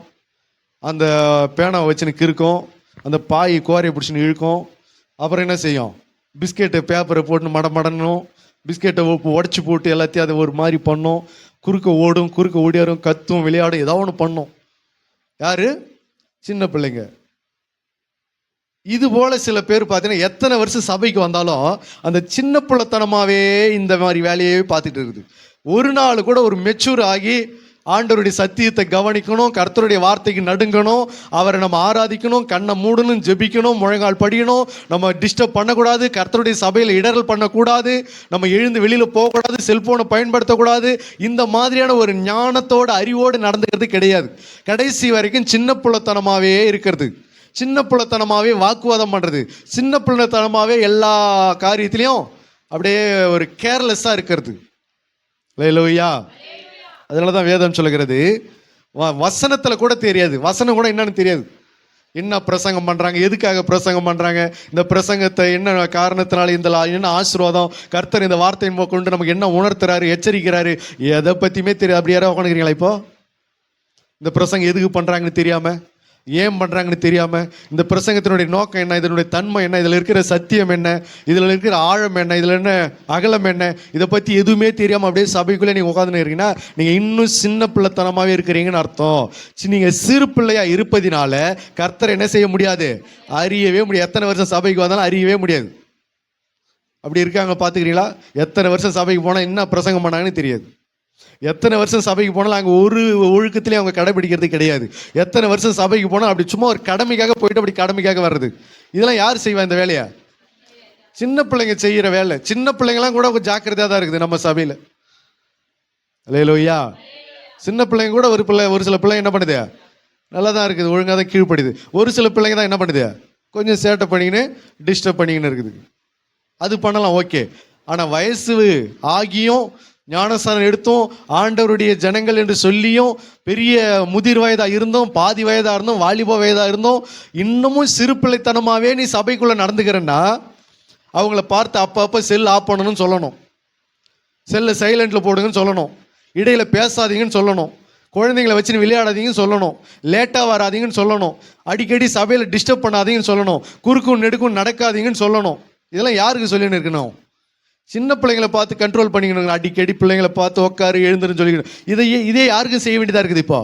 அந்த பேனாவை வச்சுன்னு கிறுக்கும், அந்த பாய் கோரையை பிடிச்சின்னு இழுக்கும். அப்புறம் என்ன செய்யும்? பிஸ்கெட்டு பேப்பரை போட்டு மடமடணும், பிஸ்கெட்டை உடச்சி போட்டு எல்லாத்தையும் அதை ஒரு மாதிரி பண்ணும். குறுக்க ஓடும், குறுக்க ஓடியாரும், கத்தும், விளையாடும், ஏதோ ஒன்று பண்ணும். யாரு? சின்ன பிள்ளைங்க. இது போல சில பேர் பார்த்தீங்கன்னா எத்தனை வருஷம் சபைக்கு வந்தாலும் அந்த சின்ன பிள்ளைத்தனமாவே இந்த மாதிரி வேலையே பார்த்துட்டு இருக்குது. ஒரு நாள் கூட ஒரு மெச்சூர் ஆகி ஆண்டவருடைய சத்தியத்தை கவனிக்கணும், கர்த்தருடைய வார்த்தைக்கு நடுங்கணும், அவரை நம்ம ஆராதிக்கணும், கண்ணை மூடணும், ஜெபிக்கணும், முழங்கால் படிக்கணும், நம்ம டிஸ்டர்ப் பண்ணக்கூடாது, கர்த்தருடைய சபையில் இடரல் பண்ணக்கூடாது, நம்ம எழுந்து வெளியில் போகக்கூடாது, செல்போனை பயன்படுத்தக்கூடாது. இந்த மாதிரியான ஒரு ஞானத்தோட அறிவோடு நடந்துக்கிறது கிடையாது. கடைசி வரைக்கும் சின்ன பிள்ளைத்தனமாவே இருக்கிறது, சின்ன பிள்ளைத்தனமாவே வாக்குவாதம் பண்ணுறது, சின்ன பிள்ளைத்தனமாவே எல்லா காரியத்திலையும் அப்படியே ஒரு கேர்லெஸ்ஸாக இருக்கிறது. அல்லேலூயா. அதனால தான் வேதம் சொல்லுகிறது, வசனத்தில் கூட தெரியாது, வசனம் கூட என்னன்னு தெரியாது. என்ன பிரசங்கம் பண்ணுறாங்க, எதுக்காக பிரசங்கம் பண்ணுறாங்க, இந்த பிரசங்கத்தை என்ன காரணத்தினால, இந்த என்ன ஆசீர்வாதம், கர்த்தர் இந்த வார்த்தையை கொண்டு நமக்கு என்ன உணர்த்துறாரு, எச்சரிக்கிறாரு, எதை பற்றியுமே தெரியாது. அப்படி யாராவது உட்காந்துக்கிறீங்களா? இப்போ இந்த பிரசங்கம் எதுக்கு பண்ணுறாங்கன்னு தெரியாமல், ஏன் பண்ணுறாங்கன்னு தெரியாமல், இந்த பிரசங்கத்தினுடைய நோக்கம் என்ன, இதனுடைய தன்மை என்ன, இதில் இருக்கிற சத்தியம் என்ன, இதில் இருக்கிற ஆழம் என்ன, இதில் என்ன அகலம் என்ன, இதை பற்றி எதுவுமே தெரியாமல் அப்படியே சபைக்குள்ளே நீங்கள் உட்காந்துன்னு இருக்கீங்கன்னா நீங்கள் இன்னும் சின்ன பிள்ளைத்தனமாகவே இருக்கிறீங்கன்னு அர்த்தம். நீங்கள் சிறு பிள்ளையாக இருப்பதினால கர்த்தரை என்ன செய்ய முடியாது? அறியவே முடியாது. எத்தனை வருஷம் சபைக்கு வந்தாலும் அறியவே முடியாது. அப்படி இருக்காங்க பார்த்துக்கிறீங்களா? எத்தனை வருஷம் சபைக்கு போனால் என்ன பிரசங்கம் பண்ணாங்கன்னு தெரியாது. எத்தனை வருஷம் சபைக்கு போனாலும் அங்கே ஒரு ஒழுக்கத்திலேயே அவங்க கடைபிடிக்கிறது கிடையாது. எத்தனை வருஷம் சபைக்கு போனால் அப்படி சும்மா ஒரு கடமைக்காக போயிட்டு அப்படி கடமைக்காக வர்றது. இதெல்லாம் யார் செய்வா இந்த வேலையை? சின்ன பிள்ளைங்க செய்கிற வேலை. சின்ன பிள்ளைங்களாம் கூட கொஞ்சம் ஜாக்கிரதையாக தான் இருக்குது நம்ம சபையில். அல்லேலூயா. சின்ன பிள்ளைங்க கூட ஒரு சில பிள்ளைங்க என்ன பண்ணுது? நல்லா தான் இருக்குது, ஒழுங்காக தான் கீழ்ப்படுது. ஒரு சில பிள்ளைங்க தான் என்ன பண்ணுது? கொஞ்சம் சேட்டை பண்ணிக்கின்னு டிஸ்டர்ப் பண்ணிக்கின்னு இருக்குது. அது பண்ணலாம், ஓகே. ஆனால் வயசு ஆகியும் ஞானஸ்நானம் எடுத்தோம், ஆண்டவருடைய ஜனங்கள் என்று சொல்லியும், பெரிய முதிர் வயதாக இருந்தோம், பாதி வயதாக இருந்தோம், வாலிப வயதாக இருந்தோம், இன்னமும் சிறு பிள்ளைத்தனமாகவே நீ சபைக்குள்ளே நடந்துக்கிறன்னா அவங்கள பார்த்து அப்பப்போ செல் ஆஃப் பண்ணணும்னு சொல்லணும், செல்லை சைலண்டில் போடுங்கன்னு சொல்லணும், இடையில பேசாதீங்கன்னு சொல்லணும், குழந்தைங்களை வச்சுன்னு விளையாடாதீங்கன்னு சொல்லணும், லேட்டாக வராதிங்கன்னு சொல்லணும், அடிக்கடி சபையில் டிஸ்டர்ப் பண்ணாதீங்கன்னு சொல்லணும், குறுக்கும் நெடுக்கும் நடக்காதீங்கன்னு சொல்லணும். இதெல்லாம் யாருக்கு சொல்லின்னு இருக்கணும்? சின்ன பிள்ளைங்களை பார்த்து கண்ட்ரோல் பண்ணிக்கணும். அடிக்கடி பிள்ளைங்களை பார்த்து உட்காரு எழுந்துருன்னு சொல்லிக்கணும். இதே யாருக்கும் செய்ய வேண்டியதாக இருக்குது? இப்போ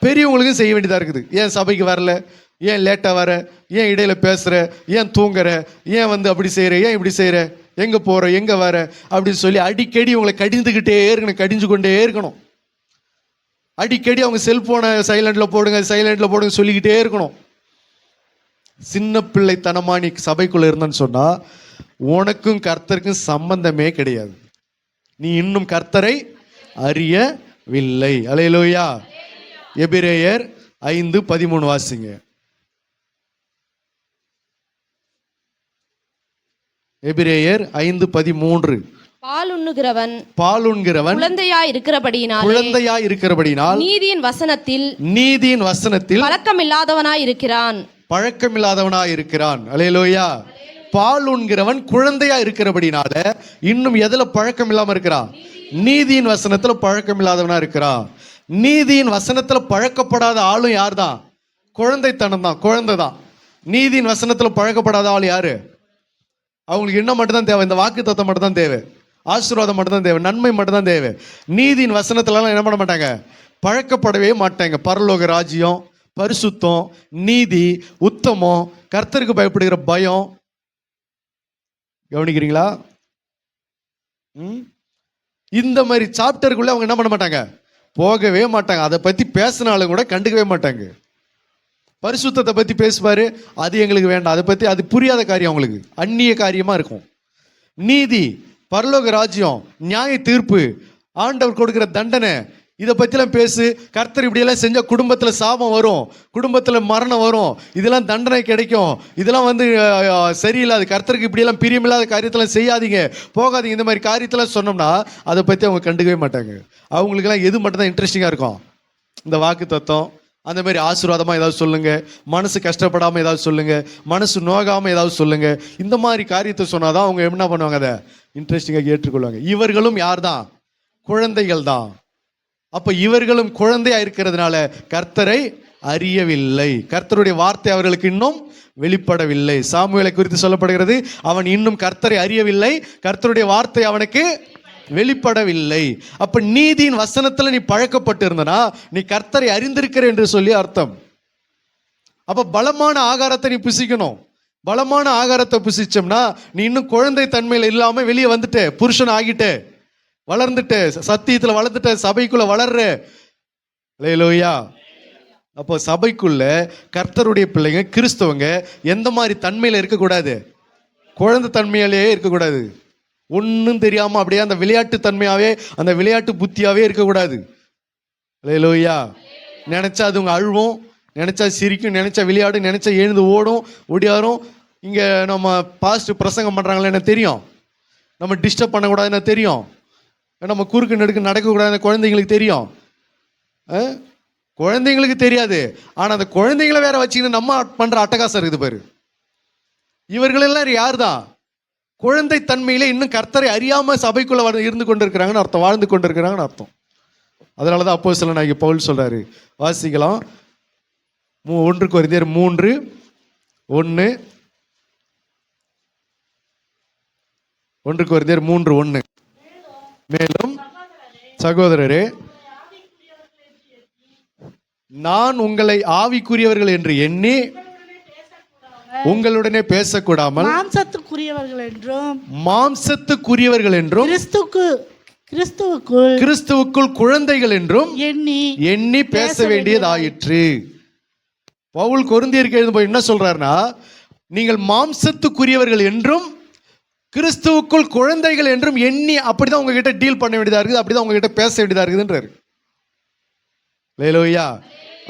பெரியவங்களுக்கும் செய்ய வேண்டியதாக இருக்குது. ஏன் சபைக்கு வரல, ஏன் லேட்டாக வர, ஏன் இடையில பேசுகிற, ஏன் தூங்குற, ஏன் அப்படி செய்கிற, ஏன் இப்படி செய்கிற, எங்கே போகிற, எங்கே வர அப்படின்னு சொல்லி அடிக்கடி உங்களை கடிந்துக்கிட்டே இருக்கணும், கடிஞ்சு கொண்டே இருக்கணும். அடிக்கடி அவங்க செல்ஃபோனை சைலண்டில் போடுங்க சொல்லிக்கிட்டே இருக்கணும். சின்ன பிள்ளைத்தனமாக நீ சபைக்குள்ளே இருந்தன்னு சொன்னால் உனக்கும் கர்த்தருக்கும் சம்பந்தமே கிடையாது. நீ இன்னும் கர்த்தரை அறியவில்லை. அல்லேலூயா. எபிரேயர் 5:13 வாசிங்க. எபிரேயர் 5:13. பாலுண்ணுகிறவன் குழந்தையாய் இருக்கிறபடியினால் நீதியின் வசனத்தில் பழக்கமில்லாதவனாய் இருக்கிறான். அல்லேலூயா. பால் உண்கிறவன் குழந்தையா இருக்கிறபடினால இன்னும் எதுல பழக்கம் இல்லாம இருக்கிறான்? நீதியின் வசனத்துல பழக்கம் இல்லாதவனா இருக்கிறான். நீதியின் வசனத்துல பழக்கப்படாத ஆளும் யார் தான்? குழந்தைத்தனம் தான், குழந்தை தான். நீதியின் வசனத்துல பழக்கப்படாத ஆள் யாரு? அவங்களுக்கு என்ன மட்டும்தான் தேவை? இந்த வாக்கு தத்தம் மட்டும் தான் தேவை, ஆசீர்வாதம் மட்டும் தான் தேவை, நன்மை மட்டும் தான் தேவை. நீதியின் வசனத்துலலாம் என்ன பண்ண மாட்டாங்க? பழக்கப்படவே மாட்டாங்க. பரலோக ராஜ்யம், பரிசுத்தம், நீதி, உத்தமம், கர்த்தருக்கு பயப்படுகிற பயம். கவனிக்கிறீங்களா? இந்த மாதிரி சாப்டருக்குள்ள அவங்க என்ன பண்ண மாட்டாங்க, போகவே மாட்டாங்க. அதை பத்தி பேசினாலும் கூட கண்டுக்கவே மாட்டாங்க. பரிசுத்தத்தை பத்தி பேசுவாரு, அது எங்களுக்கு வேண்டாம், அதை பத்தி அது புரியாத காரியம், அவங்களுக்கு அந்நிய காரியமா இருக்கும். நீதி, பரலோக ராஜ்யம், நியாய தீர்ப்பு, ஆண்டவர் கொடுக்கிற தண்டனை, இதை பற்றிலாம் பேசு. கர்த்தர் இப்படியெல்லாம் செஞ்சால் குடும்பத்தில் சாபம் வரும், குடும்பத்தில் மரணம் வரும், இதெல்லாம் தண்டனை கிடைக்கும், இதெல்லாம் வந்து சரியில்லாது, கர்த்தருக்கு இப்படியெல்லாம் பிரியமில்லாத காரியத்தெல்லாம் செய்யாதீங்க, போகாதீங்க, இந்த மாதிரி காரியத்தெல்லாம் சொன்னோம்னா அதை பற்றி அவங்க கண்டுக்கவே மாட்டாங்க. அவங்களுக்கெல்லாம் எது மட்டும்தான் இன்ட்ரெஸ்டிங்காக இருக்கும், இந்த வாக்கு தத்துவம், அந்த மாதிரி ஆசீர்வாதமாக ஏதாவது சொல்லுங்கள், மனசு கஷ்டப்படாமல் ஏதாவது சொல்லுங்கள், மனசு நோகாமல் ஏதாவது சொல்லுங்கள். இந்த மாதிரி காரியத்தை சொன்னால் தான் அவங்க என்ன பண்ணுவாங்க, அதை இன்ட்ரெஸ்டிங்காக ஏற்றுக்கொள்வாங்க. இவர்களும் யார் தான், குழந்தைகள் தான். அப்போ இவர்களும் குழந்தையா இருக்கிறதுனால கர்த்தரை அறியவில்லை, கர்த்தருடைய வார்த்தை அவர்களுக்கு இன்னும் வெளிப்படவில்லை. சாமுவேலை குறித்து சொல்லப்படுகிறது, அவன் இன்னும் கர்த்தரை அறியவில்லை, கர்த்தருடைய வார்த்தை அவனுக்கு வெளிப்படவில்லை. அப்ப நீதியின் வசனத்துல நீ பழக்கப்பட்டு இருந்தனா நீ கர்த்தரை அறிந்திருக்கிற என்று சொல்லி அர்த்தம். அப்ப பலமான ஆகாரத்தை நீ புசிக்கணும். பலமான ஆகாரத்தை புசிச்சோம்னா நீ இன்னும் குழந்தை தன்மையில இல்லாம வெளியே வந்துட்ட, புருஷன் ஆகிட்ட, வளர்ந்துட்ட, சத்தியத்துல வளர்ந்துட்ட, சபைக்குள்ள வளர்ற. அல்லேலூயா. அப்போ சபைக்குள்ள கர்த்தருடைய பிள்ளைங்க, கிறிஸ்தவங்க எந்த மாதிரி தன்மையில இருக்கக்கூடாது, குழந்தை தன்மையிலேயே இருக்கக்கூடாது. ஒன்றும் தெரியாமல் அப்படியே அந்த விளையாட்டு தன்மையாகவே, அந்த விளையாட்டு புத்தியாகவே இருக்கக்கூடாது. அல்லேலூயா. நினச்சா அதுங்க அழுவும், நினச்சா சிரிக்கும், நினச்சா விளையாடும், நினச்சா எழுந்து ஓடும் ஓடியாரும். இங்கே நம்ம பாஸ்ட் பிரசங்கம் பண்ணுறாங்களே என்ன தெரியும், நம்ம டிஸ்டர்ப் பண்ணக்கூடாதுன்னு தெரியும், நம்ம குறுக்கு நெடுக்கு நடக்கக்கூடாதுன்னு குழந்தைங்களுக்கு தெரியும். குழந்தைங்களுக்கு தெரியாது, ஆனால் அந்த குழந்தைங்கள வேற வச்சுக்கின்னு நம்ம பண்ணுற அட்டகாசம் இருக்குது பாரு. இவர்களெல்லாம் யார் தான், குழந்தை தன்மையிலே இன்னும் கர்த்தரை அறியாம சபைக்குள்ள இருந்து கொண்டிருக்கிறாங்கன்னு அர்த்தம், வாழ்ந்து கொண்டிருக்கிறாங்கன்னு அர்த்தம். அதனாலதான் அப்போஸ்தலனாகிய பவுல் சொல்றாரு, வாசிக்கலாம் 1 கொரிந்தியர் 3:1. 1 கொரிந்தியர் 3:1. மேலும் சகோதரரே, நான் உங்களை ஆவிக்குரியவர்கள் என்று எண்ணி உங்களுடனே பேசக்கூடாமல் மாம்சத்துக்குரியவர்கள் என்றும் கிறிஸ்துவுக்குள் குழந்தைகள் என்றும் எண்ணி பேச வேண்டியதாயிற்று. பவுல் கொரிந்தியருக்கு எழுதும்போது என்ன சொல்றாருன்னா, நீங்கள் மாம்சத்துக்குரியவர்கள் என்றும் கிறிஸ்துவுக்குள் குழந்தைகள் என்றும் எண்ணி அப்படிதான் உங்ககிட்ட டீல் பண்ண வேண்டியதா இருக்குது, அப்படிதான் உங்ககிட்ட பேச வேண்டியதா இருக்குதுன்றாரு. அல்லேலூயா.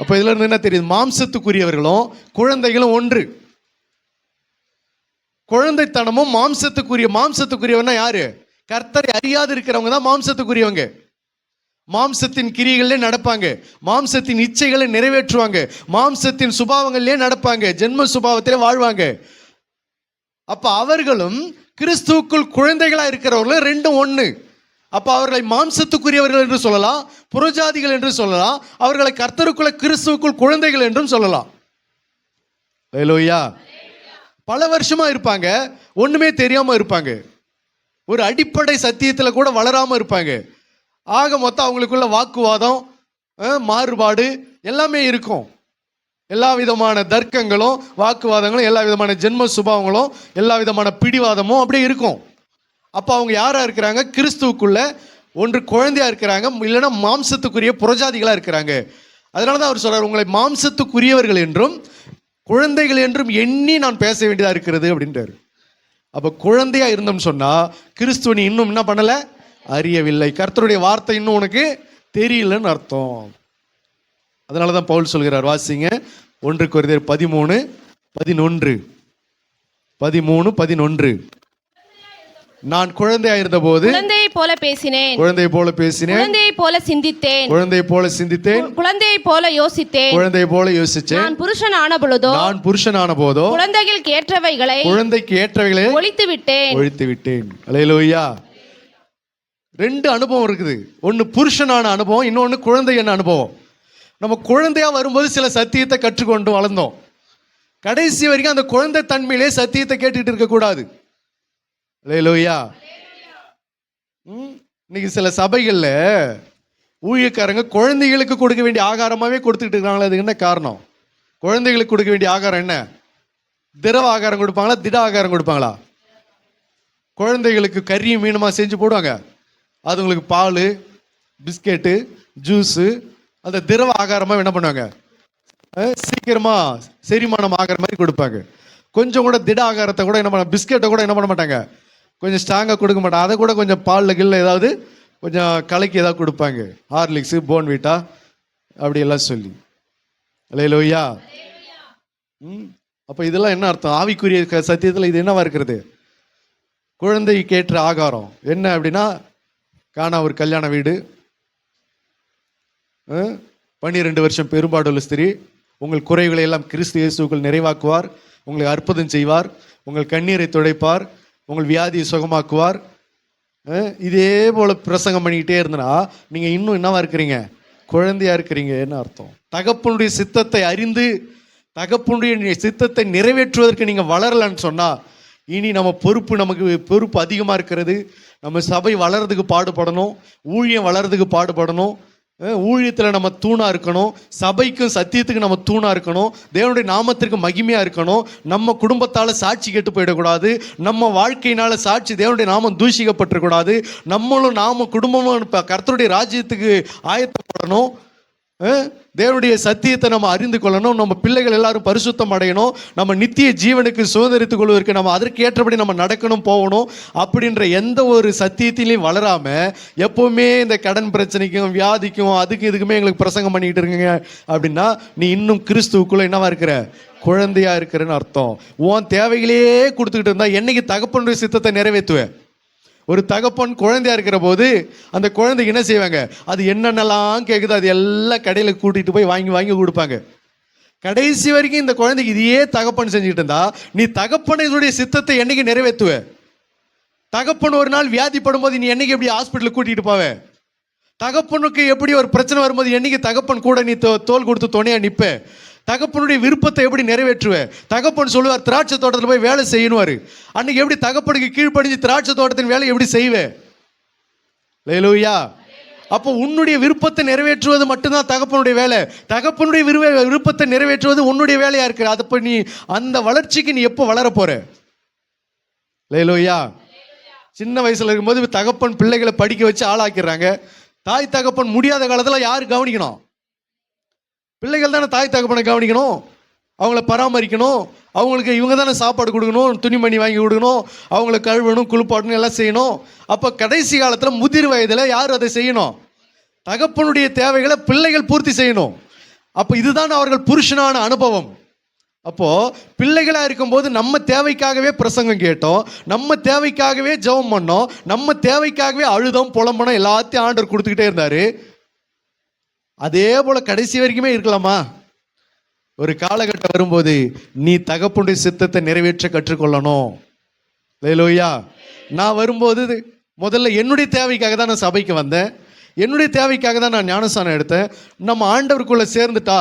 அப்ப இதுல இருந்து என்ன தெரியுது, மாம்சத்துக்குரியவர்களும் குழந்தைகளும் ஒன்று. குழந்தைத்தனமும் மாம்சத்துக்குரியவனா யாரு, கர்த்தரை அறியாது இருக்கிறவங்க தான் மாம்சத்துக்குரியவங்க. மாம்சத்தின் கிரியைகளிலே நடப்பாங்க, மாம்சத்தின் இச்சைகளை நிறைவேற்றுவாங்க, மாம்சத்தின் சுபாவங்களிலே நடப்பாங்க, ஜென்ம சுபாவத்திலே வாழ்வாங்க. அப்ப அவர்களும் கிறிஸ்துவுக்குள் குழந்தைகளா இருக்கிறவர்களும் ரெண்டும் ஒண்ணு. அப்ப அவர்களை மாம்சத்துக்குரியவர்கள் என்று சொல்லலாம், புறஜாதிகள் என்று சொல்லலாம், அவர்களை கர்த்தருக்குள்ள கிறிஸ்துவுக்குள் குழந்தைகள் என்றும் சொல்லலாம். அல்லேலூயா. பல வருஷமா இருப்பாங்க, ஒண்ணுமே தெரியாம இருப்பாங்க, ஒரு அடிப்படை சத்தியத்துல கூட வளராம இருப்பாங்க. ஆக மொத்தம் அவங்களுக்குள்ள வாக்குவாதம், மாறுபாடு எல்லாமே இருக்கும். எல்லா விதமான தர்க்கங்களும் வாக்குவாதங்களும், எல்லா விதமான ஜென்ம சுபாவங்களும், எல்லா விதமான பிடிவாதமும் அப்படியே இருக்கும். அப்போ அவங்க யாரா இருக்கிறாங்க, கிறிஸ்துவுக்குள்ள ஒன்று குழந்தையா இருக்கிறாங்க, இல்லைன்னா மாம்சத்துக்குரிய புறஜாதிகளா இருக்கிறாங்க. அதனாலதான் அவர் சொல்றார், உங்களை மாம்சத்துக்குரியவர்கள் என்றும் குழந்தைகள் என்றும் எண்ணி நான் பேச வேண்டியதா இருக்கிறது அப்படின்றாரு. அப்ப குழந்தையா இருந்தோம்னு சொன்னா கிறிஸ்துவ நீ இன்னும் என்ன பண்ணல, அறியவில்லை, கர்த்தருடைய வார்த்தை இன்னும் உனக்கு தெரியலன்னு அர்த்தம். அதனாலதான் பவுல் சொல்கிறார், வாசிங்க 1 கொரிந்தியர் 13:11. நான் குழந்தையா இருந்த போது குழந்தையை போல பேசினேன், குழந்தையை போல பேசினேன், குழந்தையை போல சிந்தித்தேன், குழந்தையை போல சிந்தித்தேன், குழந்தையை போல யோசித்தேன், குழந்தையை போல யோசிச்சேன். நான் புருஷனான போதோ குழந்தைகளுக்கு ஏற்றவைகளை ஒழித்து விட்டேன். அல்லேலூயா. 2 அனுபவம் இருக்குது, ஒன்னு புருஷனான அனுபவம், இன்னொன்னு குழந்தை என்ன அனுபவம். நம்ம குழந்தையா வரும்போது சில சத்தியத்தை கற்றுக்கொண்டு வளர்ந்தோம், கடைசி வரைக்கும் அந்த குழந்தை தன்மையிலே சத்தியத்தை கேட்டுட்டு இருக்க கூடாது. அல்லேலூயா. இன்னைக்கு சில சபைகள்ல ஊழியக்காரங்க குழந்தைகளுக்கு கொடுக்க வேண்டிய ஆகாரமாவே கொடுத்துட்டு இருக்காங்களா, அதுக்கு என்ன காரணம்? குழந்தைகளுக்கு கொடுக்க வேண்டிய ஆகாரம் என்ன, திரவ ஆகாரம் கொடுப்பாங்களா, திட ஆகாரம் கொடுப்பாங்களா? குழந்தைகளுக்கு கறியும் மீனுமா செஞ்சு போடுவாங்க, அது உங்களுக்கு பால், பிஸ்கெட்டு, ஜூஸு, அந்த திரவ ஆகாரமாக என்ன பண்ணுவாங்க, சீக்கிரமா செரிமானம் ஆகிற மாதிரி கொடுப்பாங்க. கொஞ்சம் கூட திட ஆகாரத்தை கூட என்ன பண்ண, பிஸ்கெட்டை கூட என்ன பண்ண மாட்டாங்க, கொஞ்சம் ஸ்ட்ராங்காக கொடுக்க மாட்டாங்க. அதை கூட கொஞ்சம் பாலில் கில்ல ஏதாவது கொஞ்சம் கலக்கி ஏதாவது கொடுப்பாங்க, ஹார்லிக்ஸு, போன்விட்டா அப்படியெல்லாம் சொல்லி. அல்லேலூயா. அப்போ இதெல்லாம் என்ன அர்த்தம்? ஆவிக்குரிய சத்தியத்தில் இது என்னவா இருக்கிறது? குழந்தைக்கு ஏற்ற ஆகாரம் என்ன அப்படின்னா, காணா ஒரு கல்யாண வீடு, 12 வருஷம் பெரும்பாடுள்ள ஸ்திரீ, உங்கள் குறைகளை எல்லாம் கிறிஸ்து இயேசுக்குள் நிறைவாக்குவார், உங்களை அற்புதம் செய்வார், உங்கள் கண்ணீரை துடைப்பார், உங்கள் வியாதியை சுகமாக்குவார். இதே போல பிரசங்கம் பண்ணிக்கிட்டே இருந்தனா நீங்கள் இன்னும் என்னவா இருக்கிறீங்க? குழந்தையா இருக்கிறீங்க. என்ன அர்த்தம்? தகப்பனுடைய சித்தத்தை அறிந்து தகப்பனுடைய சித்தத்தை நிறைவேற்றுவதற்கு நீங்கள் வளரலன்னு சொன்னால், இனி நம்ம நமக்கு பொறுப்பு அதிகமாக இருக்கிறது. நம்ம சபை வளர்றதுக்கு பாடுபடணும், ஊழியம் வளர்றதுக்கு பாடுபடணும், ஊழியத்தில் நம்ம தூணாக இருக்கணும், சபைக்கும் சத்தியத்துக்கு நம்ம தூணாக இருக்கணும், தேவனுடைய நாமத்திற்கு மகிமையாக இருக்கணும். நம்ம குடும்பத்தால் சாட்சி கெட்டு போயிடக்கூடாது, நம்ம வாழ்க்கையினால் சாட்சி தேவனுடைய நாமம் தூஷிக்கப்பட்டிருக்கூடாது, நாம குடும்பமும் கர்த்தருடைய ராஜ்யத்துக்கு ஆயத்தப்படணும். தேவனுடைய சத்தியத்தை நம்ம அறிந்து கொள்ளணும். நம்ம பிள்ளைகள் எல்லாரும் பரிசுத்தம் அடையணும். நம்ம நித்திய ஜீவனுக்கு சுதந்திரித்துக் கொள்வதற்கு நம்ம அதற்கு ஏற்றபடி நம்ம நடக்கணும், போகணும். அப்படின்ற எந்த ஒரு சத்தியத்திலையும் வளராம எப்பவுமே இந்த கடன் பிரச்சனைக்கும் வியாதிக்கும் அதுக்கு இதுக்குமே எங்களுக்கு பிரசங்கம் பண்ணிக்கிட்டு இருக்குங்க அப்படின்னா, நீ இன்னும் கிறிஸ்துவுக்குள்ள என்னவா இருக்கிற? குழந்தையா இருக்கிறன்னு அர்த்தம். உன் தேவைகளே கொடுத்துக்கிட்டு இருந்தா என்னைக்கு தகப்பனுடைய சித்தத்தை நிறைவேற்றுவேன்? ஒரு தகப்பன் குழந்தையா இருக்கிற போது அந்த குழந்தைக்கு என்ன செய்வாங்க? அது என்னென்னலாம் கேட்குது அது எல்லாம் கடையில் கூட்டிகிட்டு போய் வாங்கி வாங்கி கொடுப்பாங்க. கடைசி வரைக்கும் இந்த குழந்தைக்கு இதையே தகப்பன் செஞ்சுக்கிட்டு இருந்தா நீ தகப்பனுடைய சித்தத்தை என்னைக்கு நிறைவேற்றுவ? தகப்பன் ஒரு நாள் வியாதிப்படும் போது நீ என்னைக்கு எப்படி ஹாஸ்பிட்டலுக்கு கூட்டிகிட்டு போவ? தகப்பனுக்கு எப்படி ஒரு பிரச்சனை வரும்போது என்னைக்கு தகப்பன் கூட நீ தோல் கொடுத்து துணையா நிற்ப? தகப்பனுடைய விருப்பத்தை எப்படி நிறைவேற்றுவ? தகப்பன் சொல்லுவார் திராட்சை தோட்டத்தில் போய் வேலை செய்யணுவாரு. அன்னைக்கு எப்படி தகப்பனுக்கு கீழ்ப்படிஞ்சு திராட்சை தோட்டத்தின் வேலை எப்படி செய்வே? அல்லேலூயா. அப்போ உன்னுடைய விருப்பத்தை நிறைவேற்றுவது மட்டும்தான் தகப்பனுடைய வேலை. தகப்பனுடைய விருப்பத்தை நிறைவேற்றுவது உன்னுடைய வேலையா இருக்கு. அது நீ அந்த வளர்ச்சிக்கு நீ எப்போ வளர போற? அல்லேலூயா. சின்ன வயசுல இருக்கும்போது தகப்பன் பிள்ளைகளை படிக்க வச்சு ஆளாக்கிறாங்க. தாய் தகப்பன் முடியாத காலத்தில் யாரு கவனிக்கணும்? பிள்ளைகள் தானே தாய் தகப்பனை கவனிக்கணும், அவங்கள பராமரிக்கணும், அவங்களுக்கு இவங்க தானே சாப்பாடு கொடுக்கணும், துணிமணி வாங்கி கொடுக்கணும், அவங்கள கழுவணும், குளிப்பாட்டணும், எல்லாம் செய்யணும். அப்போ கடைசி காலத்தில் முதிர் வயதில் யார் அதை செய்யணும்? தகப்பனுடைய தேவைகளை பிள்ளைகள் பூர்த்தி செய்யணும். அப்போ இதுதான் அவர்கள் புருஷனான அனுபவம். அப்போ பிள்ளைகளா இருக்கும்போது நம்ம தேவைக்காகவே பிரசங்கம் கேட்டோம், நம்ம தேவைக்காகவே ஜெபம் பண்ணோம், நம்ம தேவைக்காகவே அழுதோம், புலம்பனோம், எல்லாத்தையும் ஆண்டவர் கொடுத்துக்கிட்டே இருந்தாரு. அதே போல கடைசி வரைக்குமே இருக்கலாமா? ஒரு காலகட்டம் வரும்போது நீ தகப்பனுடைய சித்தத்தை நிறைவேற்ற கற்றுக்கொள்ளணும். அல்லேலூயா. நான் வரும்போது முதல்ல என்னுடைய தேவைக்காக தான் நான் சபைக்கு வந்தேன், என்னுடைய தேவைக்காக தான் நான் ஞானஸ்தானம் எடுத்தேன். நம்ம ஆண்டவருக்குள்ள சேர்ந்துட்டா,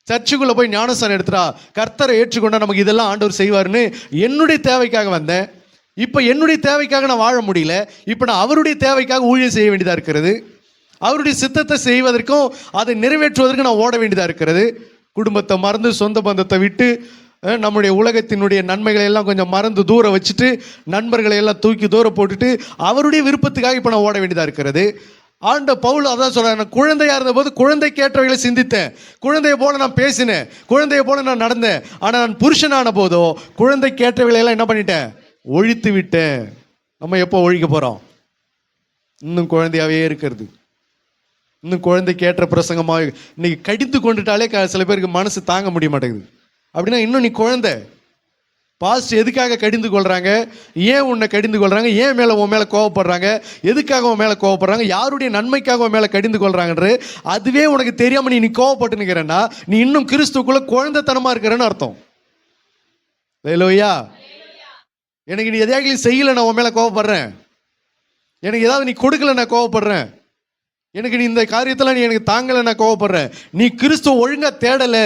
சர்ச்சுக்குள்ள போய் ஞானஸ்தானம் எடுத்துட்டா, கர்த்தரை ஏற்றுக்கொண்டா நமக்கு இதெல்லாம் ஆண்டவர் செய்வார்னு என்னுடைய தேவைக்காக வந்தேன். இப்போ என்னுடைய தேவைக்காக நான் வாழ முடியல, இப்போ நான் அவருடைய தேவைக்காக ஊழியம் செய்ய வேண்டியதாக இருக்கிறது. அவருடைய சித்தத்தை செய்வதற்கும் அதை நிறைவேற்றுவதற்கும் நான் ஓட வேண்டியதாக இருக்கிறது. குடும்பத்தை மறந்து சொந்த பந்தத்தை விட்டு நம்முடைய உலகத்தினுடைய நன்மைகளை எல்லாம் கொஞ்சம் மறந்து தூரம் வச்சுட்டு நண்பர்களை எல்லாம் தூக்கி தூரம் போட்டுட்டு அவருடைய விருப்பத்துக்காக இப்போ நான் ஓட வேண்டியதாக இருக்கிறது. பவுல் அதான் சொல்றாரு, நான் குழந்தையா இருந்தபோது குழந்தைக்கேற்றவைகளை சிந்தித்தேன், குழந்தைய போல நான் பேசினேன், குழந்தைய போல நான் நடந்தேன். ஆனால் நான் புருஷனான போதோ குழந்தைக்கேற்றவைகளை எல்லாம் என்ன பண்ணிட்டேன்? ஒழித்து விட்டேன். நம்ம எப்போ ஒழிக்க போறோம்? இன்னும் குழந்தையாவே இருக்கிறது, இன்னும் குழந்தைக்கு ஏற்ற பிரசங்கமாக இன்னைக்கு கடிந்து கொண்டுட்டாலே சில பேருக்கு மனசு தாங்க முடிய மாட்டேங்குது. அப்படின்னா இன்னும் நீ குழந்தை. பாஸ்ட் எதுக்காக கடிந்து கொள்றாங்க? ஏன் உன்னை கடிந்து கொள்றாங்க? ஏன் மேலே உன் மேலே கோவப்படுறாங்க? எதுக்காக உன் மேலே கோவப்படுறாங்க? யாருடைய நன்மைக்காக உன் மேலே கடிந்து கொள்றாங்கன்ற அதுவே உனக்கு தெரியாம நீ கோவப்பட்டு நிற்கிறன்னா நீ இன்னும் கிறிஸ்துக்குள்ள குழந்தைத்தனமா இருக்கிறன்னு அர்த்தம். அல்லேலூயா. எனக்கு நீ எதையாவது செய்யலை நான் உன் மேலே கோவப்படுறேன், எனக்கு ஏதாவது நீ கொடுக்கல நான் கோவப்படுறேன், எனக்கு நீ இந்த காரியத்தில் நீ எனக்கு தாங்கலை நான் கோவப்படுறேன். நீ கிறிஸ்துவ ஒழுங்கா தேடலை,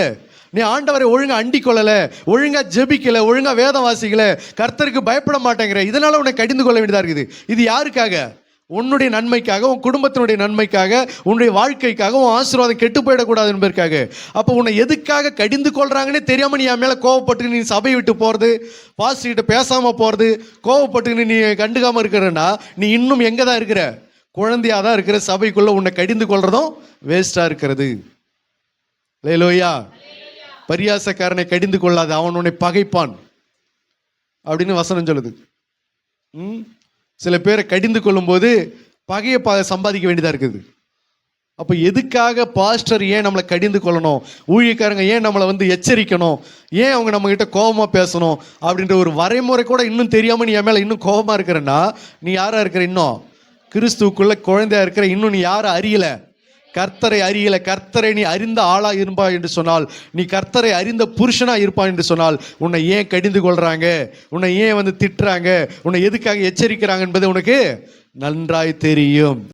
நீ ஆண்டவரை ஒழுங்கா அண்டிக் கொள்ளலை, ஒழுங்கா ஜெபிக்கலை, ஒழுங்கா வேதம் வாசிக்கலை, கர்த்தருக்கு பயப்பட மாட்டேங்கிற, இதனால உன்னை கடிந்து கொள்ள வேண்டியதாக இருக்குது. இது யாருக்காக? உன்னுடைய நன்மைக்காக, உன் குடும்பத்தினுடைய நன்மைக்காக, உன்னுடைய வாழ்க்கைக்காக, உன் ஆசீர்வாதம் கெட்டு போயிடக்கூடாது என்பதற்காக. அப்போ உன்னை எதுக்காக கடிந்து கொள்றாங்கன்னே தெரியாமல் நீ என் மேலே கோவப்பட்டு நீ சபையை விட்டு போகிறது, பாஸ்டர்கிட்ட பேசாமல் போகிறது, கோவப்பட்டு நீ கண்டுக்காமல் இருக்கிறன்னா நீ இன்னும் எங்கே தான் இருக்கிற? குழந்தையா தான் இருக்கிற சபைக்குள்ள உன்னை கடிந்து கொள்றதும் வேஸ்டா இருக்கிறது. அல்லேலூயா. பரியாசக்காரனை கடிந்து கொள்ளாத, அவன் உன்னை பகைப்பான் அப்படின்னு வசனம் சொல்லுது. சில பேரை கடிந்து கொள்ளும் போது பகையை சம்பாதிக்க வேண்டியதா இருக்குது. அப்போ எதுக்காக பாஸ்டர் ஏன் நம்மளை கடிந்து கொள்ளணும், ஊழியக்காரங்க ஏன் நம்மளை எச்சரிக்கணும், ஏன் அவங்க நம்ம கிட்ட கோபமா பேசணும் அப்படின்ற ஒரு வரைமுறை கூட இன்னும் தெரியாம நீ என் மேல இன்னும் கோபமா இருக்கிறன்னா நீ யாரா இருக்கிற? இன்னும் கிறிஸ்துவுக்குள்ள குழந்தையா இருக்கிற. இன்னும் நீ யாரை அறியல? கர்த்தரை அறியல. கர்த்தரை நீ அறிந்த ஆளா இருப்பா என்று சொன்னால், நீ கர்த்தரை அறிந்த புருஷனா இருப்பா என்று சொன்னால், உன்னை ஏன் கடிந்து கொள்றாங்க, உன்னை ஏன் திட்டுறாங்க, உன்னை எதுக்காக எச்சரிக்கிறாங்க என்பது உனக்கு நன்றாய் தெரியும்.